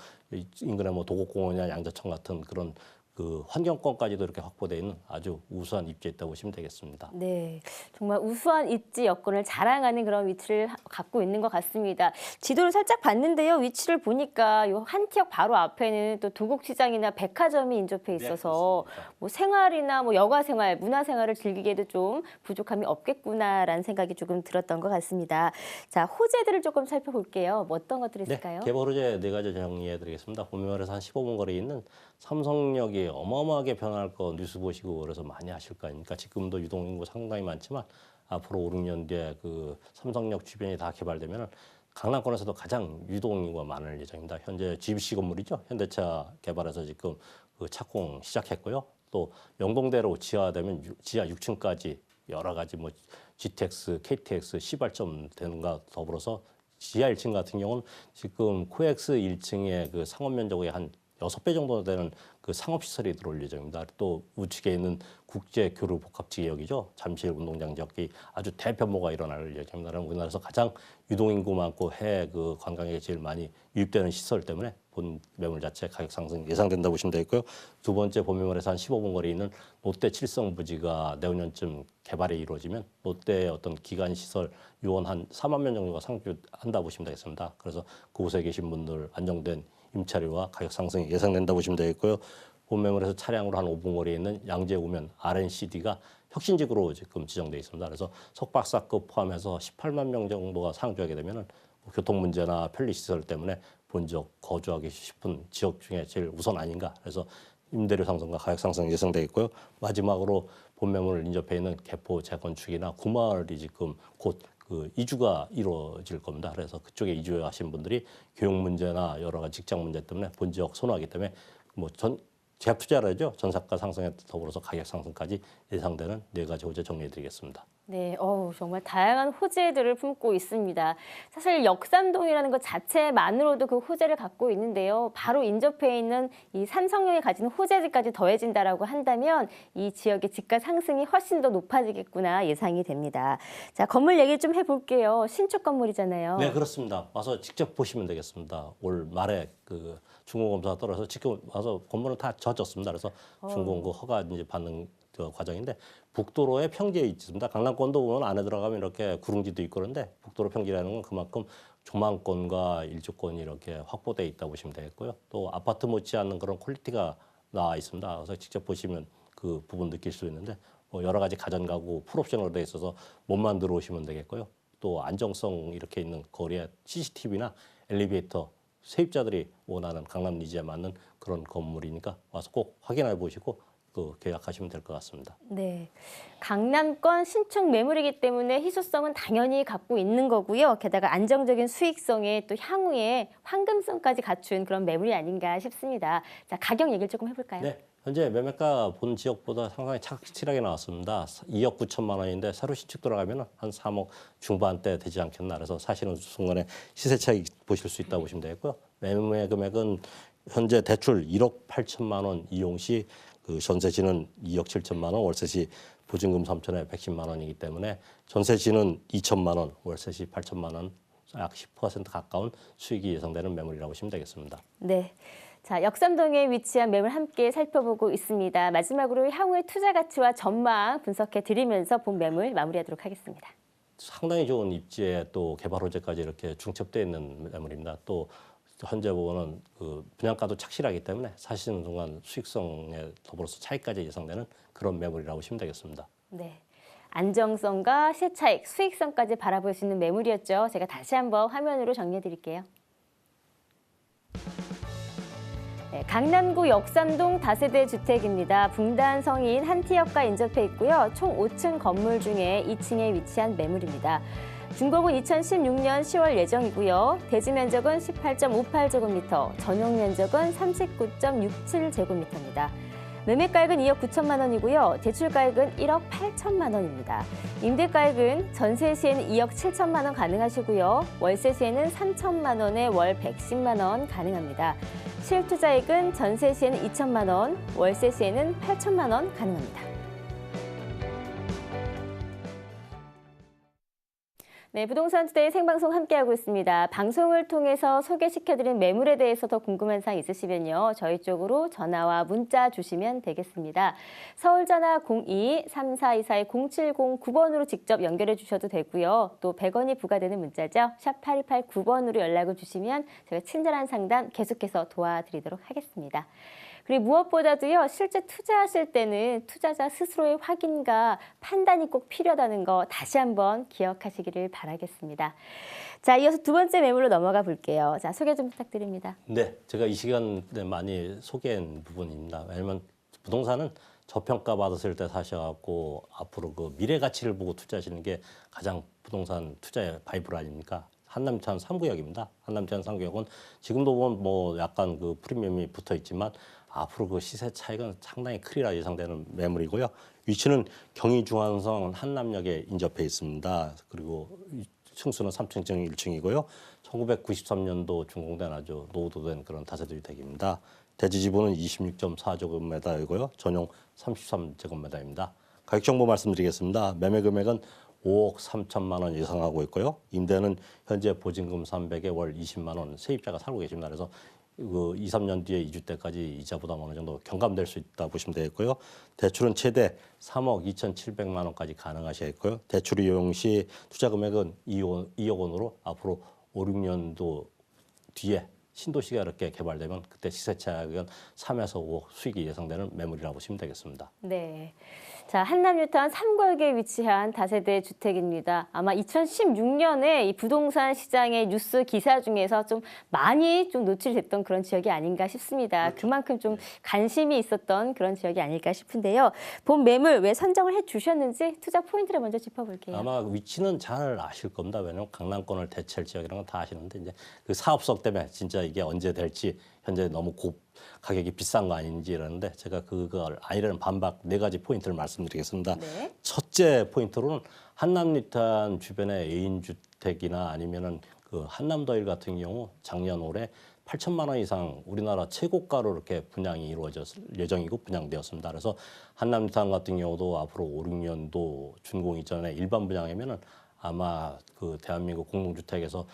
인근에 뭐 도곡공원이나 양재천 같은 그런 그 환경권까지도 이렇게 확보되어 있는 아주 우수한 입지에 있다고 보시면 되겠습니다. 네, 정말 우수한 입지 여건을 자랑하는 그런 위치를 갖고 있는 것 같습니다. 지도를 살짝 봤는데요. 위치를 보니까 요 한티역 바로 앞에는 또 도곡시장이나 백화점이 인접해 있어서 뭐 생활이나 뭐 여가 생활, 문화 생활을 즐기기에도 좀 부족함이 없겠구나라는 생각이 조금 들었던 것 같습니다. 자, 호재들을 조금 살펴볼게요. 뭐 어떤 것들이 있을까요? 개발 호재 4가지 정리해드리겠습니다. 보면에서 한 15분 거리에 있는 삼성역이 어마어마하게 변할 거 뉴스 보시고 그래서 많이 하실 거 아닙니까? 지금도 유동인구 상당히 많지만 앞으로 5, 6년 뒤에 그 삼성역 주변이 다 개발되면 강남권에서도 가장 유동인구가 많을 예정입니다. 현재 GBC 건물이죠. 현대차 개발해서 지금 그 착공 시작했고요. 또 영동대로 지하되면 지하 6층까지 여러 가지 뭐 GTX, KTX 시발점 되는가 더불어서 지하 1층 같은 경우는 지금 코엑스 1층의 그 상업 면적의 한 6배 정도 되는 그 상업시설이 들어올 예정입니다. 또 우측에 있는 국제교류복합지역이죠. 잠실 운동장 지역이 아주 대변모가 일어날 예정입니다. 우리나라에서 가장 유동인구 많고 해외 그 관광객이 제일 많이 유입되는 시설 때문에 본 매물 자체 가격 상승 예상된다고 보시면 되겠고요. 두 번째 본 매물에서 한 15분 거리에 있는 롯데 칠성 부지가 내후년쯤 개발이 이루어지면 롯데의 어떤 기간 시설 요원 한 4만 명 정도가 상주한다 보시면 되겠습니다. 그래서 그곳에 계신 분들 안정된 임차료와 가격 상승이 예상된다 보시면 되겠고요. 본 매물에서 차량으로 한 5분 거리에 있는 양재 우면 RNCD가 혁신지구로 지금 지정돼 있습니다. 그래서 석박사급 포함해서 18만 명 정도가 상주하게 되면은 교통 문제나 편리 시설 때문에 본적 거주하기 싶은 지역 중에 제일 우선 아닌가. 그래서 임대료 상승과 가격 상승 예상돼 있고요. 마지막으로 본 매물 인접해 있는 개포 재건축이나 구마을이 지금 곧 그 이주가 이루어질 겁니다. 그래서 그쪽에 이주하신 분들이 교육 문제나 여러 가지 직장 문제 때문에 본 지역 선호하기 때문에 뭐 재합 투자라죠. 전세가 상승에 더불어서 가격 상승까지 예상되는 4가지 호재 정리해드리겠습니다. 네, 정말 다양한 호재들을 품고 있습니다. 사실 역삼동이라는 것 자체만으로도 그 호재를 갖고 있는데요. 바로 인접해 있는 이 삼성역이 가지는 호재들까지 더해진다라고 한다면 이 지역의 집가 상승이 훨씬 더 높아지겠구나 예상이 됩니다. 자, 건물 얘기 좀 해볼게요. 신축 건물이잖아요. 네, 그렇습니다. 와서 직접 보시면 되겠습니다. 올 말에 그 중공검사가 떨어져서 지금 와서 건물은 다 젖었습니다. 그래서 중공그 허가 이제 받는 그 과정인데 북도로에 평지에 있습니다. 강남권도 보면 안에 들어가면 이렇게 구릉지도 있고 그런데 북도로 평지라는 건 그만큼 조망권과 일조권이 이렇게 확보돼 있다고 보시면 되겠고요. 또 아파트 못지않는 그런 퀄리티가 나와 있습니다. 그래서 직접 보시면 그 부분 느낄 수 있는데 뭐 여러 가지 가전가구 풀옵션으로 돼 있어서 몸만 들어오시면 되겠고요. 또 안정성 이렇게 있는 거리에 CCTV나 엘리베이터 세입자들이 원하는 강남 니즈에 맞는 그런 건물이니까 와서 꼭 확인해 보시고 그 계약하시면 될 것 같습니다. 네, 강남권 신축 매물이기 때문에 희소성은 당연히 갖고 있는 거고요. 게다가 안정적인 수익성에 또 향후에 황금성까지 갖춘 그런 매물이 아닌가 싶습니다. 자, 가격 얘기를 조금 해볼까요? 네, 현재 매매가 본 지역보다 상당히 착실하게 나왔습니다. 2억 9천만 원인데 새로 신축 들어가면 한 3억 중반대 되지 않겠나. 그래서 사시는 순간에 시세 차익 보실 수 있다고 보시면 되겠고요. 매매 금액은 현재 대출 1억 8천만 원 이용 시 그 전세시는 2억 7천만 원, 월세시 보증금 3천에 110만 원이기 때문에 전세시는 2천만 원, 월세시 8천만 원, 약 10% 가까운 수익이 예상되는 매물이라고 보시면 되겠습니다. 네. 자, 역삼동에 위치한 매물 함께 살펴보고 있습니다. 마지막으로 향후의 투자 가치와 전망 분석해 드리면서 본 매물 마무리하도록 하겠습니다. 상당히 좋은 입지에 또 개발 호재까지 이렇게 중첩되어 있는 매물입니다. 또 현재 보고는 그 분양가도 착실하기 때문에 사시는 순간 수익성에 더불어서 차익까지 예상되는 그런 매물이라고 보시면 되겠습니다. 네. 안정성과 시차익, 수익성까지 바라볼 수 있는 매물이었죠. 제가 다시 한번 화면으로 정리해 드릴게요. 네, 강남구 역삼동 다세대 주택입니다. 분단 성인 한티역과 인접해 있고요. 총 5층 건물 중에 2층에 위치한 매물입니다. 준공은 2016년 10월 예정이고요. 대지 면적은 18.58제곱미터, 전용 면적은 39.67제곱미터입니다. 매매가액은 2억 9천만 원이고요. 대출가액은 1억 8천만 원입니다. 임대가액은 전세 시에는 2억 7천만 원 가능하시고요. 월세 시에는 3천만 원에 월 110만 원 가능합니다. 실투자액은 전세 시에는 2천만 원, 월세 시에는 8천만 원 가능합니다. 네, 부동산 투데이 생방송 함께하고 있습니다. 방송을 통해서 소개시켜드린 매물에 대해서 더 궁금한 사항 있으시면요. 저희 쪽으로 전화와 문자 주시면 되겠습니다. 서울 전화 02-3424-0709번으로 직접 연결해 주셔도 되고요. 또 100원이 부과되는 문자죠. 샵 8289번으로 연락을 주시면 제가 친절한 상담 계속해서 도와드리도록 하겠습니다. 그리고 무엇보다도요, 실제 투자하실 때는 투자자 스스로의 확인과 판단이 꼭 필요하다는 거 다시 한번 기억하시기를 바라겠습니다. 자, 이어서 두 번째 매물로 넘어가 볼게요. 자, 소개 좀 부탁드립니다. 네, 제가 이 시간에 많이 소개한 부분입니다. 왜냐하면 부동산은 저평가 받았을 때 사셔갖고 앞으로 그 미래 가치를 보고 투자하시는 게 가장 부동산 투자의 바이블 아닙니까? 한남천 3구역입니다. 한남천 3구역은 지금도 보면 뭐 약간 그 프리미엄이 붙어 있지만 앞으로 그 시세 차익은 상당히 크리라 예상되는 매물이고요. 위치는 경의중앙선 한남역에 인접해 있습니다. 그리고 층수는 3층 1층이고요. 1993년도 준공된 아주 노후된 그런 다세대 주택입니다. 대지 지분은 26.4제곱미터이고요. 전용 33제곱미터입니다. 가격 정보 말씀드리겠습니다. 매매 금액은 5억 3천만 원 예상하고 있고요. 임대는 현재 보증금 300에 월 20만 원 세입자가 살고 계십니다. 그래서 그 2, 3년 뒤에 이주 때까지 이자 부담 어느 정도 경감될 수 있다 보시면 되겠고요. 대출은 최대 3억 2,700만 원까지 가능하시겠고요. 대출 이용 시 투자 금액은 2억 원으로 앞으로 5, 6년도 뒤에 신도시가 이렇게 개발되면 그때 시세 차익은 3에서 5억 수익이 예상되는 매물이라고 보시면 되겠습니다. 네. 자, 한남뉴타운 3구역에 위치한 다세대 주택입니다. 아마 2016년에 이 부동산 시장의 뉴스 기사 중에서 좀 많이 좀 노출됐던 그런 지역이 아닌가 싶습니다. 그만큼 좀 관심이 있었던 그런 지역이 아닐까 싶은데요. 본 매물 왜 선정을 해 주셨는지 투자 포인트를 먼저 짚어볼게요. 아마 위치는 잘 아실 겁니다. 왜냐하면 강남권을 대체할 지역이라는 건 다 아시는데 이제 그 사업성 때문에 진짜 이게 언제 될지 현재 너무 가격이 비싼 거 아닌지 이러는데 제가 그걸 아니라는 반박 4가지 포인트를 말씀드리겠습니다. 네. 첫째 포인트로는 한남뉴타운 주변의 애인주택이나 아니면은 그 한남더일 같은 경우 작년 올해 8천만 원 이상 우리나라 최고가로 이렇게 분양이 이루어졌을 예정이고 분양되었습니다. 그래서 한남뉴타운 같은 경우도 앞으로 5, 6년도 준공 이전에 일반 분양이면은 아마 그 대한민국 공동주택에서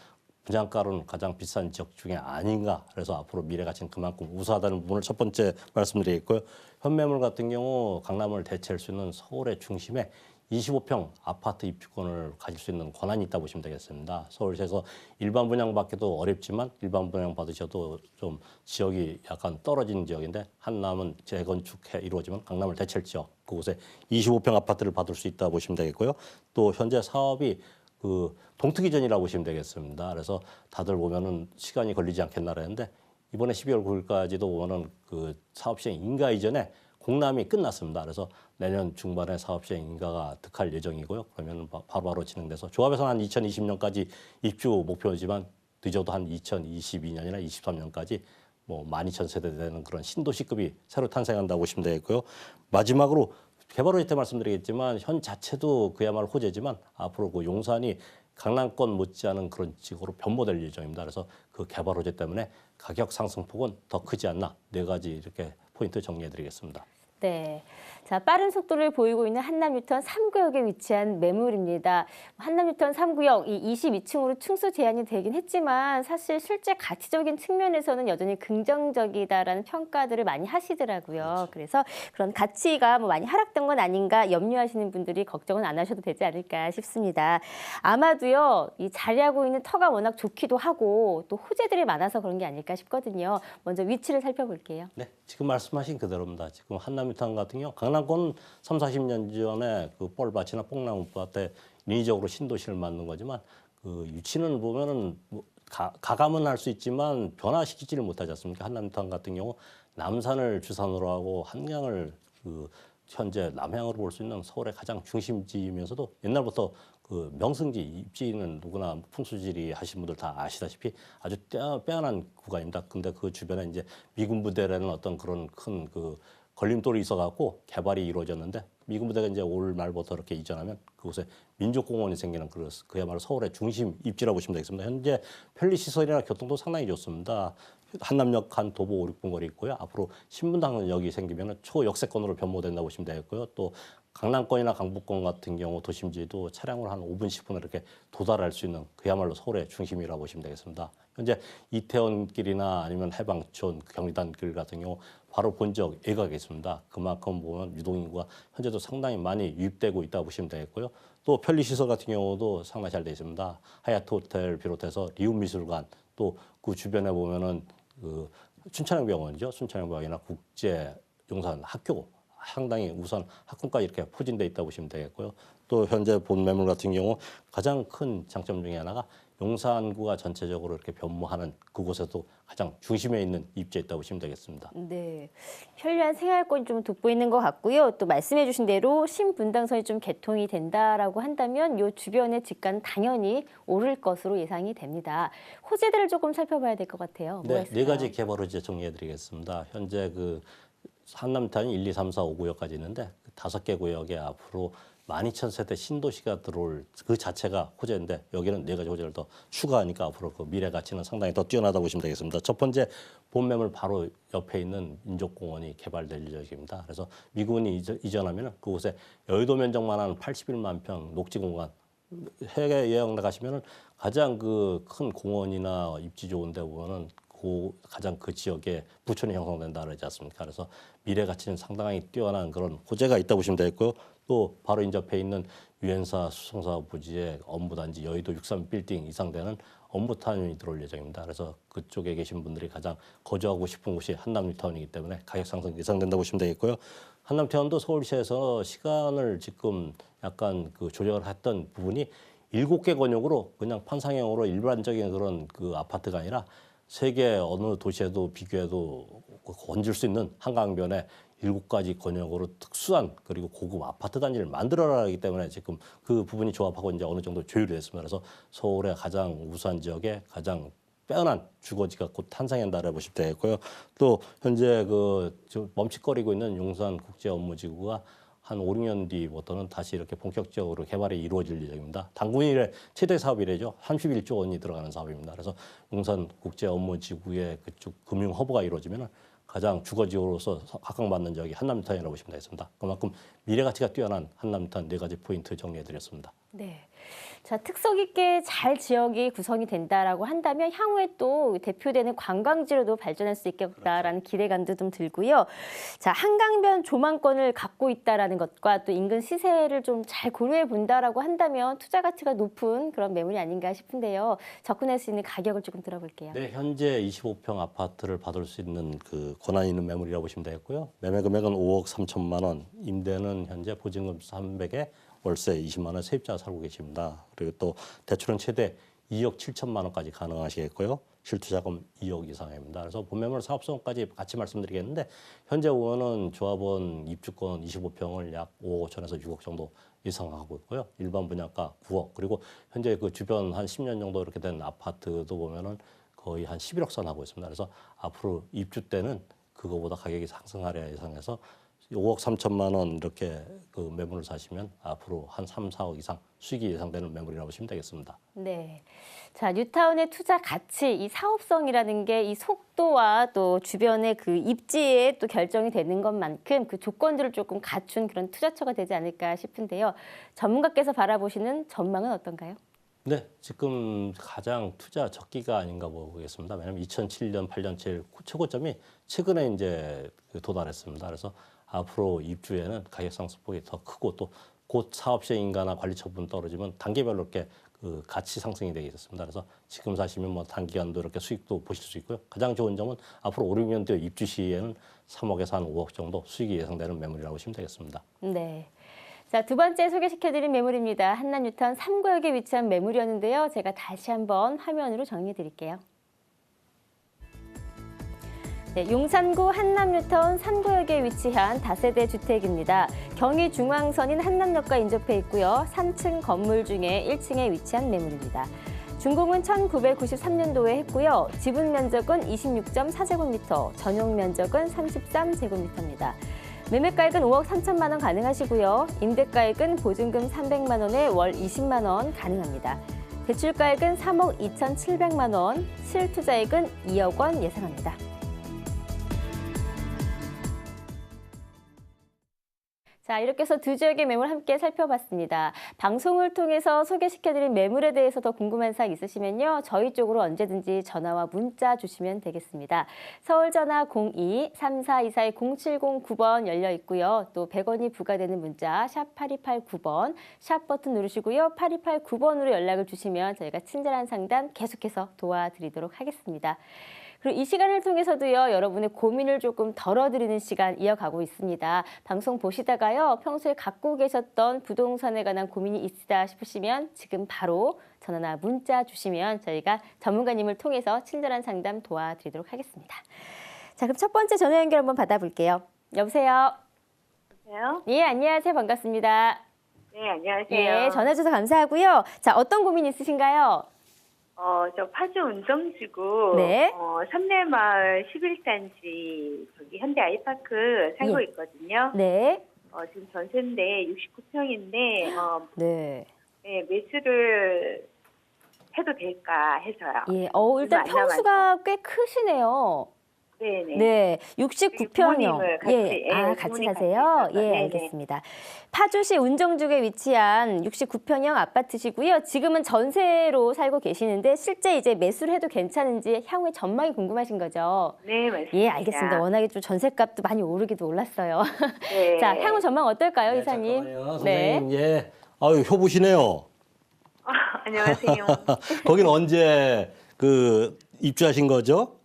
분양가로는 가장 비싼 지역 중에 아닌가. 그래서 앞으로 미래 가치는 그만큼 우수하다는 부분을 첫 번째 말씀드리겠고요. 현매물 같은 경우 강남을 대체할 수 있는 서울의 중심에 25평 아파트 입주권을 가질 수 있는 권한이 있다 보시면 되겠습니다. 서울시에서 일반 분양 받기도 어렵지만 일반 분양 받으셔도 좀 지역이 약간 떨어진 지역인데 한남은 재건축해 이루어지면 강남을 대체할 지역 그곳에 25평 아파트를 받을 수 있다 보시면 되겠고요. 또 현재 사업이 그 동특이 전이라고 보시면 되겠습니다. 그래서 다들 보면은 시간이 걸리지 않겠나 그랬는데 이번에 12월 9일까지도 보면은 그 사업 시행 인가 이전에 공람이 끝났습니다. 그래서 내년 중반에 사업 시행 인가가 득할 예정이고요. 그러면 바로바로 진행돼서 조합에서는 한 2020년까지 입주 목표지만 늦어도 한 2022년이나 23년까지 뭐 12,000세대 되는 그런 신도시급이 새로 탄생한다고 보시면 되겠고요. 마지막으로 개발호재 때 말씀드리겠지만 현 자체도 그야말로 호재지만 앞으로 그 용산이 강남권 못지않은 그런 지역으로 변모될 예정입니다. 그래서 그 개발 호재 때문에 가격 상승폭은 더 크지 않나 4가지 이렇게 포인트 정리해드리겠습니다. 네. 자, 빠른 속도를 보이고 있는 한남뉴타운 3구역에 위치한 매물입니다. 한남뉴타운 3구역 이 22층으로 층수 제한이 되긴 했지만 사실 실제 가치적인 측면에서는 여전히 긍정적이다라는 평가들을 많이 하시더라고요. 그렇죠. 그래서 그런 가치가 뭐 많이 하락된 건 아닌가 염려하시는 분들이 걱정은 안 하셔도 되지 않을까 싶습니다. 아마도요, 이 자리하고 있는 터가 워낙 좋기도 하고 또 호재들이 많아서 그런 게 아닐까 싶거든요. 먼저 위치를 살펴볼게요. 네, 지금 말씀하신 그대로입니다. 지금 한남뉴타운 같은 경우 강남권 3, 40년 전에 그 뻘밭이나 뽕나무밭에 인위적으로 신도시를 만든 거지만 그 위치는 보면은 뭐 가감은 할 수 있지만 변화시키지를 못하지 않습니까? 한남뉴타운 같은 경우 남산을 주산으로 하고 한강을 그 현재 남향으로 볼 수 있는 서울의 가장 중심지이면서도 옛날부터 그 명승지 입지는 누구나 풍수지리 하신 분들 다 아시다시피 아주 빼어난 구간입니다. 근데 그 주변에 이제 미군 부대라는 어떤 그런 큰 그 걸림돌이 있어갖고 개발이 이루어졌는데 미군 부대가 이제 올 말부터 이렇게 이전하면 그곳에 민족공원이 생기는 그야말로 서울의 중심 입지라고 보시면 되겠습니다. 현재 편리시설이나 교통도 상당히 좋습니다. 한남역 간 도보 5, 6분 거리 있고요. 앞으로 신분당역이 생기면 초역세권으로 변모된다고 보시면 되겠고요. 또 강남권이나 강북권 같은 경우 도심지도 차량으로 한 5분, 10분에 이렇게 도달할 수 있는 그야말로 서울의 중심이라고 보시면 되겠습니다. 현재 이태원길이나 아니면 해방촌, 경리단길 같은 경우 바로 본 지역 예각이 있습니다. 그만큼 보면 유동인구가 현재도 상당히 많이 유입되고 있다고 보시면 되겠고요. 또 편리시설 같은 경우도 상당히 잘 되어 있습니다. 하얏트 호텔 비롯해서 리움미술관 또 그 주변에 보면은 그 춘천향병원이죠. 춘천향병원이나 국제 용산 학교 상당히 우선 학군까지 이렇게 포진돼 있다고 보시면 되겠고요. 또 현재 본 매물 같은 경우 가장 큰 장점 중에 하나가 용산구가 전체적으로 이렇게 변모하는 그곳에도 가장 중심에 있는 입지에 있다고 보시면 되겠습니다. 네, 편리한 생활권이 좀 돋보이는 것 같고요. 또 말씀해주신 대로 신분당선이 좀 개통이 된다라고 한다면 이 주변의 집가는 당연히 오를 것으로 예상이 됩니다. 호재들을 조금 살펴봐야 될 것 같아요. 뭐가 네, 있을까요? 네 가지 개발을 이제 정리해드리겠습니다. 현재 그 한남탄이 1, 2, 3, 4, 5구역까지 있는데 5개 구역에 앞으로 12,000세대 신도시가 들어올 그 자체가 호재인데 여기는 네 가지 호재를 더 추가하니까 앞으로 그 미래 가치는 상당히 더 뛰어나다고 보시면 되겠습니다. 첫 번째, 본 매물 바로 옆에 있는 민족공원이 개발될 예정입니다. 그래서 미군이 이전하면 그곳에 여의도 면적만 한 81만 평 녹지공간 해외 여행 나가시면은 가장 그 큰 공원이나 입지 좋은 데 보면은 가장 그 지역에 부촌이 형성된다 그러지 않습니까? 그래서 미래 가치는 상당히 뛰어난 그런 호재가 있다고 보시면 되겠고요. 또 바로 인접해 있는 유엔사 수송사 부지에 업무단지 여의도 63 빌딩 이상 되는 업무타운이 들어올 예정입니다. 그래서 그쪽에 계신 분들이 가장 거주하고 싶은 곳이 한남뉴타운이기 때문에 가격 상승 예상된다고 보시면 되겠고요. 한남타운도 서울시에서 시간을 지금 약간 그 조정을 했던 부분이 7개 권역으로 그냥 판상형으로 일반적인 그런 그 아파트가 아니라 세계 어느 도시에도 비교해도 건질 수 있는 한강변에 7가지 권역으로 특수한 그리고 고급 아파트 단지를 만들어라 하기 때문에 지금 그 부분이 조합하고 이제 어느 정도 조율이 됐습니다. 그래서 서울의 가장 우수한 지역에 가장 빼어난 주거지가 곧 탄생한다라고 보시면 되겠고요. 또 현재 그 지금 멈칫거리고 있는 용산국제업무지구가 한 5, 6년 뒤부터는 다시 이렇게 본격적으로 개발이 이루어질 예정입니다. 단군일의 최대 사업이래죠. 31조 원이 들어가는 사업입니다. 그래서 용산국제업무지구의 그쪽 금융 허브가 이루어지면 가장 주거지구로서 각광받는 지역이 한남뉴타운이라고 보시면 되겠습니다. 그만큼 미래 가치가 뛰어난 한남뉴타운 네 가지 포인트 정리해드렸습니다. 네. 자, 특색 있게 잘 지역이 구성이 된다라고 한다면 향후에 또 대표되는 관광지로도 발전할 수 있겠다라는 기대감도 좀 들고요. 자, 한강변 조망권을 갖고 있다라는 것과 또 인근 시세를 좀 잘 고려해 본다라고 한다면 투자 가치가 높은 그런 매물이 아닌가 싶은데요. 접근할 수 있는 가격을 조금 들어볼게요. 네, 현재 25평 아파트를 받을 수 있는 그 권한이 있는 매물이라고 보시면 되겠고요. 매매 금액은 5억 3천만 원, 임대는 현재 보증금 300에 월세 20만 원 세입자가 살고 계십니다. 그리고 또 대출은 최대 2억 7천만 원까지 가능하시겠고요. 실투자금 2억 이상입니다. 그래서 본매물 사업성까지 같이 말씀드리겠는데 현재 의원은 조합원 입주권 25평을 약 5억 5천에서 6억 정도 예상하고 있고요. 일반 분양가 9억 그리고 현재 그 주변 한 10년 정도 이렇게 된 아파트도 보면은 거의 한 11억 선 하고 있습니다. 그래서 앞으로 입주 때는 그거보다 가격이 상승하려 예상해서 5억 3천만 원 이렇게 그 매물을 사시면 앞으로 한 3, 4억 이상 수익이 예상되는 매물이라고 보시면 되겠습니다. 네. 자, 뉴타운의 투자 가치, 이 사업성이라는 게 이 속도와 또 주변의 그 입지에 또 결정이 되는 것만큼 그 조건들을 조금 갖춘 그런 투자처가 되지 않을까 싶은데요. 전문가께서 바라보시는 전망은 어떤가요? 네, 지금 가장 투자 적기가 아닌가 보겠습니다. 왜냐하면 2007년, 8년 제일 최고점이 최근에 이제 도달했습니다. 그래서 앞으로 입주에는 가격 상승폭이 더 크고 또 곧 사업 시행인가나 관리 처분 떨어지면 단계별로 이렇게 그 가치 상승이 되겠습니다. 그래서 지금 사시면 뭐 단기간도 이렇게 수익도 보실 수 있고요. 가장 좋은 점은 앞으로 5, 6년 뒤 입주 시에는 3억에서 한 5억 정도 수익이 예상되는 매물이라고 보시면 되겠습니다. 네. 자, 두 번째 소개시켜드린 매물입니다. 한남뉴타운 3구역에 위치한 매물이었는데요. 제가 다시 한번 화면으로 정리해드릴게요. 네, 용산구 한남뉴타운 3구역에 위치한 다세대 주택입니다. 경의중앙선인 한남역과 인접해 있고요. 3층 건물 중에 1층에 위치한 매물입니다. 준공은 1993년도에 했고요. 지분 면적은 26.4제곱미터, 전용 면적은 33제곱미터입니다. 매매가액은 5억 3천만 원 가능하시고요. 임대가액은 보증금 300만 원에 월 20만 원 가능합니다. 대출가액은 3억 2,700만 원, 실투자액은 2억 원 예상합니다. 자, 이렇게 해서 두 지역의 매물 함께 살펴봤습니다. 방송을 통해서 소개시켜드린 매물에 대해서 더 궁금한 사항 있으시면요. 저희 쪽으로 언제든지 전화와 문자 주시면 되겠습니다. 서울 전화 02-3424-0709번 열려 있고요. 또 100원이 부과되는 문자 샵 8289번, 샵 버튼 누르시고요. 8289번으로 연락을 주시면 저희가 친절한 상담 계속해서 도와드리도록 하겠습니다. 그리고 이 시간을 통해서도요, 여러분의 고민을 조금 덜어드리는 시간 이어가고 있습니다. 방송 보시다가요, 평소에 갖고 계셨던 부동산에 관한 고민이 있으다 싶으시면 지금 바로 전화나 문자 주시면 저희가 전문가님을 통해서 친절한 상담 도와드리도록 하겠습니다. 자, 그럼 첫 번째 전화 연결 한번 받아볼게요. 여보세요? 여보세요? 예, 안녕하세요. 반갑습니다. 네, 안녕하세요. 예, 전화 주셔서 감사하고요. 자, 어떤 고민 있으신가요? 저 파주 운정지구 네. 삼례마을 11단지 저기 현대 아이파크 살고 예. 있거든요. 네. 지금 전세인데 69평인데 네. 네, 매수를 해도 될까 해서요. 예, 일단 얼마 안 평수가 꽤 크시네요. 네네. 네, 69평형. 부모님을 같이, 예, 예, 같이 부모님 사세요? 같이 예, 있어서. 네네. 알겠습니다. 파주시 운정주에 위치한 69평형 아파트시고요. 지금은 전세로 살고 계시는데 실제 이제 매수를 해도 괜찮은지 향후의 전망이 궁금하신 거죠? 네, 맞습니다. 예, 알겠습니다. 워낙에 좀 전세값도 많이 오르기도 올랐어요. 네. 자, 향후 전망 어떨까요, 이사님? 잠깐만요, 네. 선생님. 예. 아유, 효부시네요. 안녕하세요. 거긴 언제 입주하신 거죠?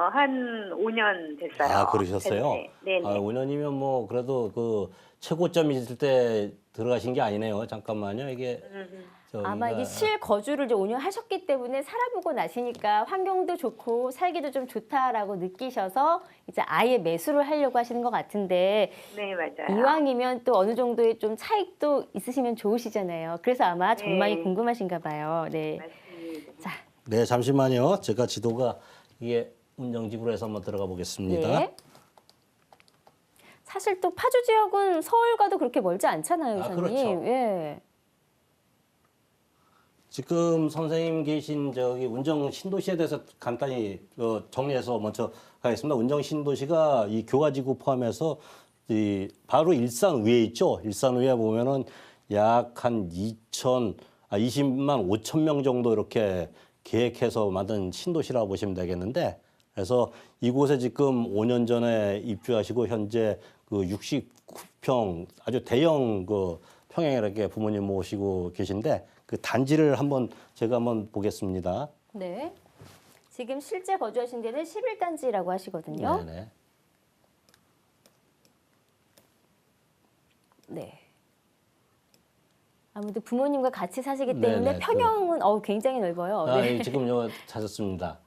한 5년 됐어요. 아, 그러셨어요? 네. 아, 5년이면 뭐 그래도 그 최고점 있을 때 들어가신 게 아니네요. 잠깐만요. 이게 아마 이게 저기가- 실거주를 이제 5년 하셨기 때문에 살아보고 나시니까 환경도 좋고 살기도 좀 좋다라고 느끼셔서 이제 아예 매수를 하려고 하시는 것 같은데 네, 맞아요. 이왕이면 또 어느 정도의 좀 차익도 있으시면 좋으시잖아요. 그래서 아마 전망이 네. 궁금하신가 봐요. 네. 맞습니다. 자, 네, 잠시만요. 제가 지도가 이게 운정지구로 해서 한번 들어가 보겠습니다. 예. 사실 또 파주 지역은 서울과도 그렇게 멀지 않잖아요, 아, 이사님. 그렇죠. 예. 지금 선생님 계신 저기 운정 신도시에 대해서 간단히 정리해서 먼저 가겠습니다. 운정 신도시가 이 교화지구 포함해서 바로 일산 위에 있죠. 일산 위에 보면은 약 한 20만 5천 명 정도 이렇게 계획해서 만든 신도시라고 보시면 되겠는데, 그래서 이곳에 지금 5년 전에 입주하시고 현재 그 69평 아주 대형 평양에 이렇게 부모님 모시고 계신데 그 단지를 제가 한번 보겠습니다. 네. 지금 실제 거주하신 데는 11단지라고 하시거든요. 네네. 네. 아무래도 부모님과 같이 사시기 때문에 네네, 평형은 굉장히 넓어요. 아, 네. 예, 지금 찾았습니다.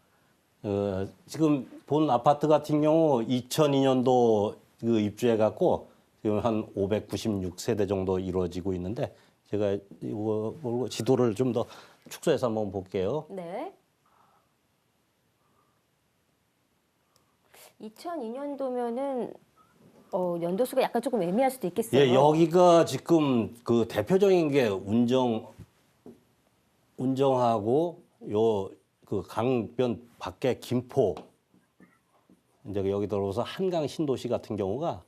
지금 본 아파트 같은 경우 2002년도 입주해 갖고 지금 한 596세대 정도 이루어지고 있는데 제가 이거 지도를 좀 더 축소해서 한번 볼게요. 네. 2002년도면은 연도수가 약간 조금 애매할 수도 있겠어요. 예, 여기가 지금 그 대표적인 게 운정하고 그 강변 밖에 김포 이제 여기 들어서 한강 신도시 같은 경우가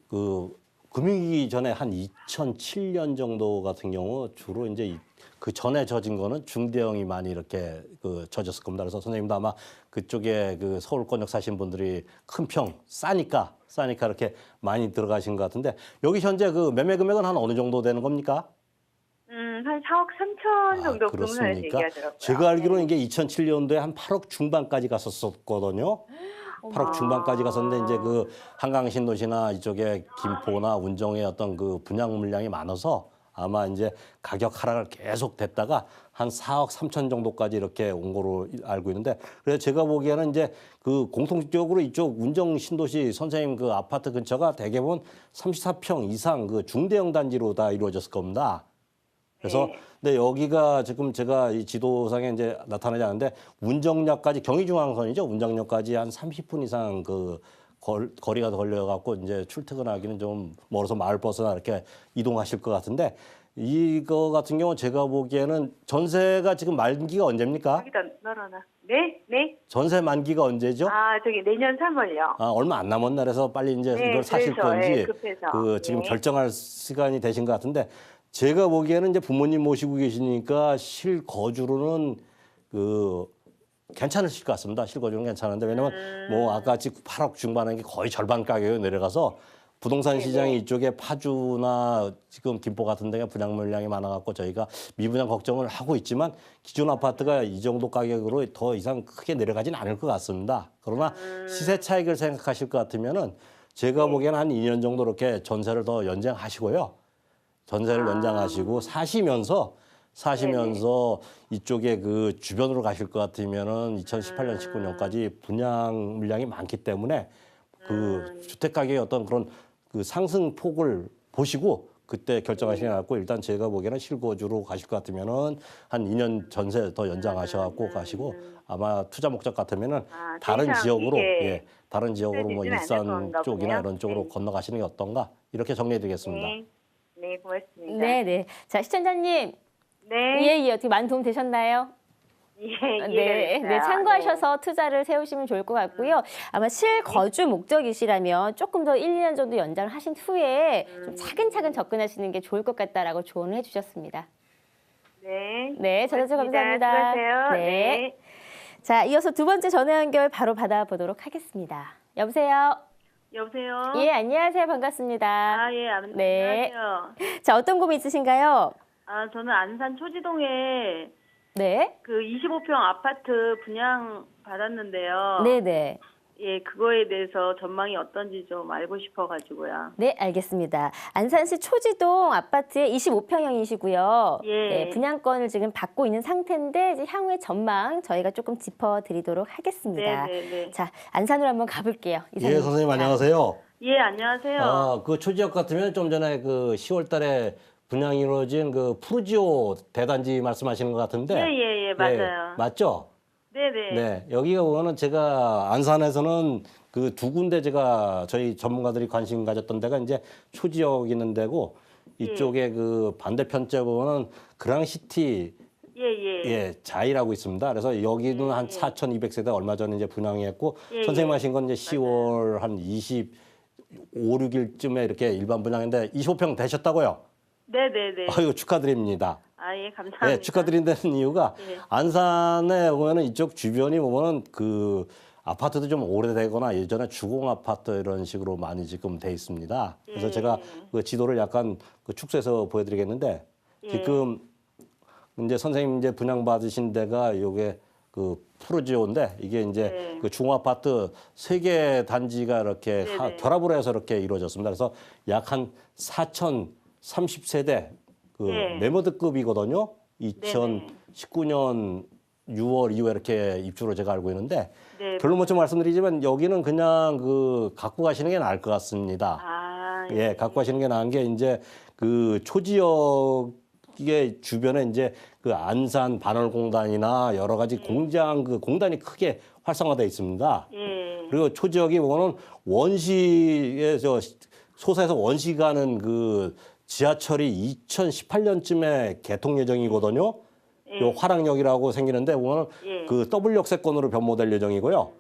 그 금융위기 전에 한 2007년 정도 같은 경우 주로 이제 그 전에 져진 거는 중대형이 많이 이렇게 져졌을 겁니다. 그래서 선생님도 아마 그쪽에 그 서울권역 사신 분들이 큰 평 싸니까 이렇게 많이 들어가신 것 같은데 여기 현재 그 매매 금액은 한 어느 정도 되는 겁니까? 한 4억 3천 정도 부동산에서 얘기하더라고요. 제가 알기로는 이게 2007년도에 한 8억 중반까지 갔었거든요. 8억 중반까지 갔었는데 이제 그 한강 신도시나 이쪽에 김포나 운정의 어떤 그 분양 물량이 많아서 아마 이제 가격 하락을 계속 됐다가 한 4억 3천 정도까지 이렇게 온 거로 알고 있는데 그래서 제가 보기에는 이제 그 공통적으로 이쪽 운정 신도시 선생님 그 아파트 근처가 대개본 34평 이상 그 중대형 단지로 다 이루어졌을 겁니다. 그래서 네. 근데 여기가 지금 제가 이 지도상에 이제 나타나지 않는데 운정역까지 경의중앙선이죠. 운정역까지 한 30분 이상 그 거리가 걸려 갖고 이제 출퇴근하기는 좀 멀어서 마을버스나 이렇게 이동하실 것 같은데 이거 같은 경우 제가 보기에는 전세가 지금 만기가 언제입니까? 여기다 널어놔. 네, 네. 전세 만기가 언제죠? 저기 내년 3월요. 얼마 안 남았나 그래서 빨리 이제 네, 이걸 사실 그래서, 건지 예, 급해서. 지금 네. 결정할 시간이 되신 것 같은데 제가 보기에는 이제 부모님 모시고 계시니까 실거주로는 괜찮으실 것 같습니다. 실거주는 괜찮은데 왜냐면 뭐 아까 지금 8억 중반한 게 거의 절반 가격이 내려가서 부동산 시장이 이쪽에 파주나 지금 김포 같은 데가 분양 물량이 많아갖고 저희가 미분양 걱정을 하고 있지만 기존 아파트가 이 정도 가격으로 더 이상 크게 내려가진 않을 것 같습니다. 그러나 시세 차익을 생각하실 것 같으면은 제가 보기에는 한 2년 정도 이렇게 전세를 더 연장하시고요. 전세를 연장하시고 사시면서 이쪽에 그 주변으로 가실 것 같으면은 2018년, 19년까지 분양 물량이 많기 때문에 그 주택 가격의 어떤 그런 그 상승 폭을 보시고 그때 결정하시는 게 낫고 일단 제가 보기에는 실거주로 가실 것 같으면은 한 2년 전세 더 연장하셔갖고 가시고 아마 투자 목적 같으면은 다른 세상 지역으로 이게 다른 지역으로 뭐 않을 일산 건가 쪽이나 보네요. 이런 쪽으로 네. 건너가시는 게 어떤가 이렇게 정리해드리겠습니다. 네. 네, 고맙습니다. 네, 네. 자, 시청자님. 네. 예, 어떻게 많은 도움 되셨나요? 예, 네, 네, 참고하셔서 투자를 세우시면 좋을 것 같고요. 아마 실거주 목적이시라면 조금 더 1, 2년 정도 연장을 하신 후에 좀 차근차근 접근하시는 게 좋을 것 같다라고 조언을 해주셨습니다. 네. 네, 전화주 감사합니다. 수고하세요. 네. 자, 이어서 두 번째 전화 연결 바로 받아보도록 하겠습니다. 여보세요? 여보세요? 예, 안녕하세요. 반갑습니다. 예, 네. 안녕하세요. 자, 어떤 고민 있으신가요? 저는 안산 초지동에 네. 그 25평 아파트 분양 받았는데요. 네네. 예, 그거에 대해서 전망이 어떤지 좀 알고 싶어가지고요. 네, 알겠습니다. 안산시 초지동 아파트의 25평형이시고요. 예. 네, 분양권을 지금 받고 있는 상태인데 이제 향후의 전망 저희가 조금 짚어드리도록 하겠습니다. 네. 자, 안산으로 한번 가볼게요. 예, 이사님. 선생님 자, 안녕하세요. 예, 안녕하세요. 그 초지역 같으면 좀 전에 그 10월달에 분양이 이루어진 그 푸르지오 대단지 말씀하시는 것 같은데. 예, 맞아요. 맞죠? 네네. 네, 여기가 보면은 제가 안산에서는 그 두 군데 제가 저희 전문가들이 관심 가졌던 데가 이제 초지역 있는 데고 이쪽에 그 반대편 째 보면은 그랑시티 자이라고 있습니다. 그래서 여기는 한 4,200세대 얼마 전에 이제 분양했고 선생님 하신 건 이제 10월 한 25, 6일쯤에 이렇게 일반 분양인데 25평 되셨다고요? 네네네. 아유 축하드립니다. 예, 감사합니다. 네, 축하드린다는 이유가 예. 안산에 보면은 이쪽 주변이 보면은 그 아파트도 좀 오래되거나 예전에 주공 아파트 이런 식으로 많이 지금 돼 있습니다. 그래서 제가 그 지도를 약간 그 축소해서 보여드리겠는데 지금 이제 선생님 이제 분양 받으신 데가 요게 그 푸르지오인데 이게 이제 그 중아파트 3개 단지가 이렇게 결합을 해서 이렇게 이루어졌습니다. 그래서 약 한 4,030세대 그 매머드급이거든요. 2019년 6월 이후에 이렇게 입주로 제가 알고 있는데 결론 먼저 말씀드리지만 여기는 그냥 그 갖고 가시는 게 나을 것 같습니다. 예, 갖고 가시는 게 나은 게 이제 그 초지역의 주변에 이제 그 안산 반월공단이나 여러 가지 공장 그 공단이 크게 활성화되어 있습니다. 그리고 초지역이 보면은 원시에 소사에서 원시 가는 그 지하철이 2018년쯤에 개통 예정이거든요. 요 화랑역이라고 생기는데 보면 그 더블 역세권으로 변모될 예정이고요.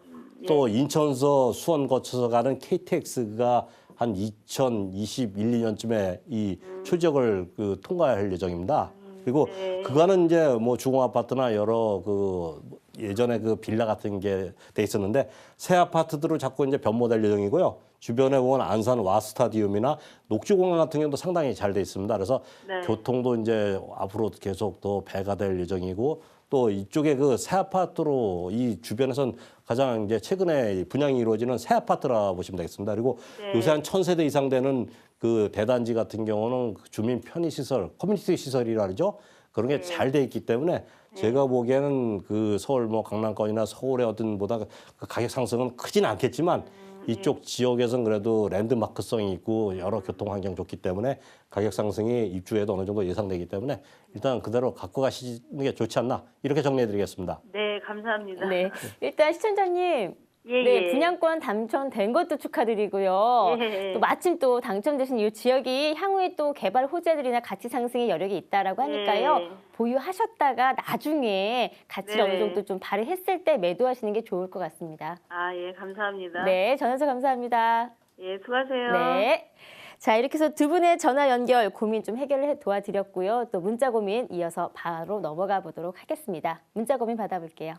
또 인천서 수원 거쳐서 가는 KTX가 한 2021, 2년쯤에 이 초지역을 그 통과할 예정입니다. 그리고 그거는 이제 뭐 주공 아파트나 여러 그 예전에 그 빌라 같은 게 돼 있었는데 새 아파트들을 자꾸 이제 변모될 예정이고요. 주변에 보면 안산 와스타디움이나 녹지공원 같은 경우도 상당히 잘 돼 있습니다. 그래서 교통도 이제 앞으로 계속 더 배가 될 예정이고 또 이쪽에 그 새 아파트로 이 주변에선 가장 이제 최근에 분양이 이루어지는 새 아파트라 보시면 되겠습니다. 그리고 요새 한 1,000세대 이상 되는 그 대단지 같은 경우는 그 주민 편의 시설, 커뮤니티 시설이라 그러죠. 그런 게 잘 돼 있기 때문에 제가 보기에는 그 서울 뭐 강남권이나 서울의 어떤 보다 그 가격 상승은 크진 않겠지만 이쪽 지역에서는 그래도 랜드마크성이 있고 여러 교통 환경 좋기 때문에 가격 상승이 입주에도 어느 정도 예상되기 때문에 일단 그대로 갖고 가시는 게 좋지 않나 이렇게 정리해 드리겠습니다. 네, 감사합니다. 네, 일단 시청자님 예, 네, 예. 분양권 당첨된 것도 축하드리고요. 예. 또 마침 또 당첨되신 이 지역이 향후에 또 개발 호재들이나 가치 상승의 여력이 있다라고 하니까요. 예. 보유하셨다가 나중에 가치를 어느 네네. 정도 좀 발휘했을 때 매도하시는 게 좋을 것 같습니다. 아, 예, 감사합니다. 네, 전화서 감사합니다. 예, 수고하세요. 네. 자, 이렇게 해서 두 분의 전화 연결 고민 좀 해결을 도와드렸고요. 또 문자 고민 이어서 바로 넘어가 보도록 하겠습니다. 문자 고민 받아볼게요.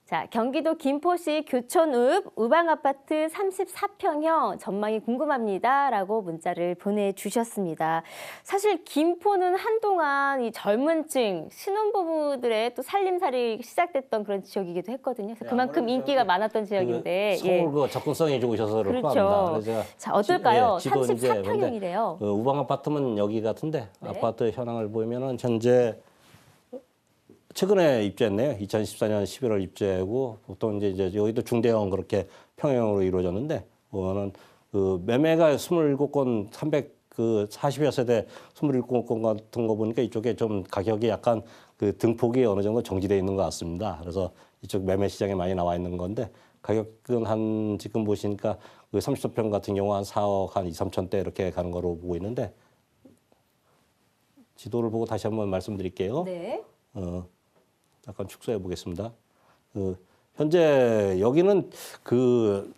자, 경기도 김포시 교촌읍 우방아파트 34평형 전망이 궁금합니다라고 문자를 보내주셨습니다. 사실 김포는 한동안 이 젊은 층 신혼부부들의 또 살림살이 시작됐던 그런 지역이기도 했거든요. 그래서 네, 그만큼 아무래도 인기가 많았던 지역인데. 서울 그 접근성이 좋으셔서 그럴 것 그렇죠. 같습니다. 그래서 제가 자, 어떨까요? 지도 이제 34평형이래요. 우방 아파트면 여기 같은데 네. 아파트 현황을 보면은 현재 최근에 입주했네요. 2014년 11월 입주하고 보통 이제 여기도 중대형 그렇게 평형으로 이루어졌는데 그거는 그 매매가 27건 40여 세대 27건 같은 거 보니까 이쪽에 좀 가격이 약간 그 등폭이 어느 정도 정지되어 있는 것 같습니다. 그래서 이쪽 매매 시장에 많이 나와 있는 건데 가격은 한 지금 보시니까 그 30평 같은 경우 한 4억 한 2, 3천대 이렇게 가는 거로 보고 있는데 지도를 보고 다시 한번 말씀드릴게요. 네. 잠깐 축소해 보겠습니다. 현재 여기는 그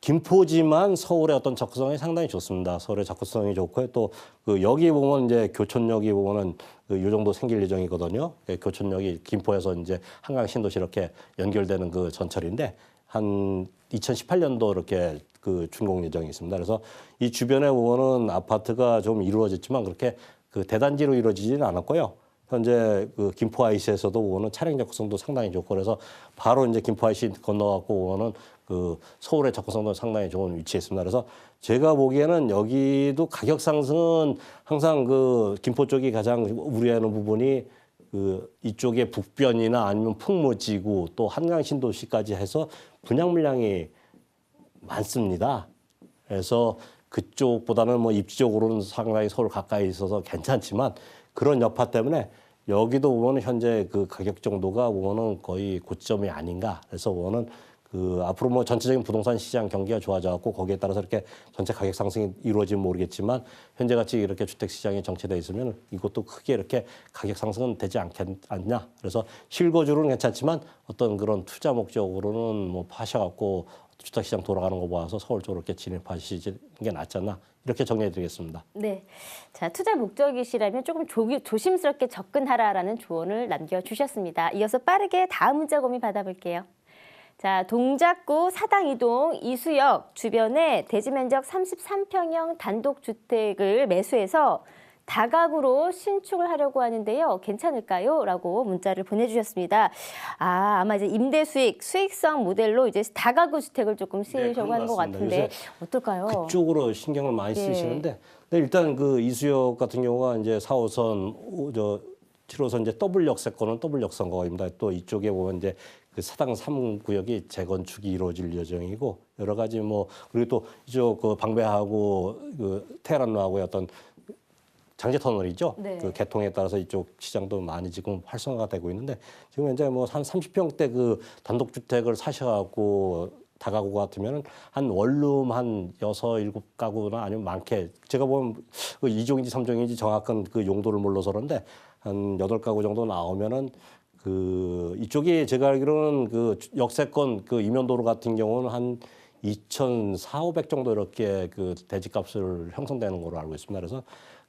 김포지만 서울의 어떤 접근성이 상당히 좋습니다. 서울의 접근성이 좋고요. 또 그 여기 보면 이제 교촌역이 보면은 요 정도 생길 예정이거든요. 교촌역이 김포에서 이제 한강 신도시 이렇게 연결되는 그 전철인데 한 2018년도 이렇게 그 준공 예정이 있습니다. 그래서 이 주변에 보면은 아파트가 좀 이루어졌지만 그렇게 그 대단지로 이루어지지는 않았고요. 현재 그 김포 IC에서도 오는 차량 접근성도 상당히 좋고 그래서 바로 이제 김포 IC 건너갖고 오는 그 서울의 접근성도 상당히 좋은 위치에 있습니다. 그래서 제가 보기에는 여기도 가격 상승은 항상 그 김포 쪽이 가장 우려하는 부분이 그 이쪽에 북변이나 아니면 풍무지구 또 한강 신도시까지 해서 분양 물량이 많습니다. 그래서 그쪽보다는 뭐 입지적으로는 상당히 서울 가까이 있어서 괜찮지만 그런 여파 때문에 여기도 보면 현재 그 가격 정도가 보면은 거의 고점이 아닌가. 그래서 보면은 그 앞으로 뭐 전체적인 부동산 시장 경기가 좋아져갖고 거기에 따라서 이렇게 전체 가격 상승이 이루어지면 모르겠지만 현재 같이 이렇게 주택 시장이 정체돼 있으면 이것도 크게 이렇게 가격 상승은 되지 않냐. 그래서 실거주로는 괜찮지만 어떤 그런 투자 목적으로는 뭐 파셔갖고 주택 시장 돌아가는 거 봐서 서울 쪽으로 이렇게 진입하시는 게 낫지 않나. 이렇게 정리해드리겠습니다. 네. 자, 투자 목적이시라면 조금 조심스럽게 접근하라라는 조언을 남겨주셨습니다. 이어서 빠르게 다음 문자 고민 받아볼게요. 자, 동작구 사당 이동 이수역 주변에 대지 면적 33평형 단독주택을 매수해서 다가구로 신축을 하려고 하는데요. 괜찮을까요? 라고 문자를 보내주셨습니다. 아마 이제 임대 수익성 모델로 이제 다가구 주택을 조금 쓰려고 하는 것 같은데 어떨까요? 그쪽으로 신경을 많이 쓰시는데 근데 일단 그 이수역 같은 경우가 이제 4호선 7호선 이제 더블 역세권은 더블 역선거입니다. 또 이쪽에 보면 이제 그 사당 3구역이 재건축이 이루어질 예정이고 여러 가지 뭐 그리고 또 이쪽 그 방배하고 그 테헤란로하고의 어떤 장제 터널이죠. 네. 그 개통에 따라서 이쪽 시장도 많이 지금 활성화가 되고 있는데 지금 현재 뭐 한 30평대 그 단독 주택을 사셔갖고 다가구 같으면은 한 원룸 한 6, 7가구나 아니면 많게 제가 보면 그 2종인지 3종인지 정확한 그 용도를 몰라서 그런데 한 8가구 정도 나오면은 그 이쪽이 제가 알기로는 그 역세권 그 이면도로 같은 경우는 한 2,400, 500 정도 이렇게 그 대지값을 형성되는 걸로 알고 있습니다. 그래서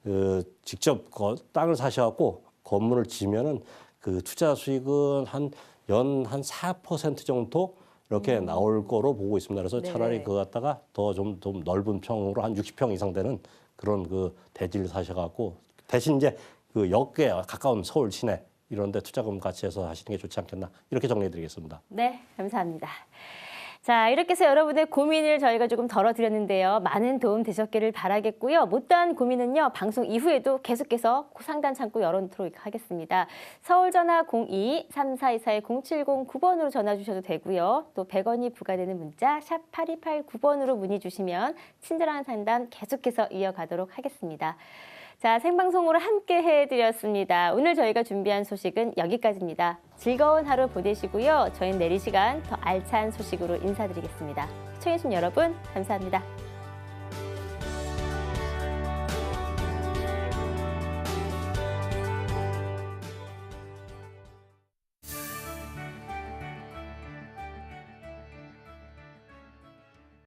그 직접 땅을 사셔갖고 건물을 지면은 그 투자 수익은 한 연 한 4% 정도 이렇게 나올 거로 보고 있습니다. 그래서 네. 차라리 그거 갖다가 더 좀 넓은 평으로 한 60평 이상 되는 그런 그 대지를 사셔갖고 대신 이제 그 역에 가까운 서울 시내 이런 데 투자금 같이 해서 하시는 게 좋지 않겠나 이렇게 정리해드리겠습니다. 네, 감사합니다. 자, 이렇게 해서 여러분의 고민을 저희가 조금 덜어드렸는데요. 많은 도움 되셨기를 바라겠고요. 못다한 고민은요, 방송 이후에도 계속해서 상담 창구 열어놓도록 하겠습니다. 서울전화 02-3424-0709번으로 전화 주셔도 되고요. 또 100원이 부과되는 문자 샵 8289번으로 문의 주시면 친절한 상담 계속해서 이어가도록 하겠습니다. 자, 생방송으로 함께 해드렸습니다. 오늘 저희가 준비한 소식은 여기까지입니다. 즐거운 하루 보내시고요. 저희는 내일 시간 더 알찬 소식으로 인사드리겠습니다. 시청해주신 여러분 감사합니다.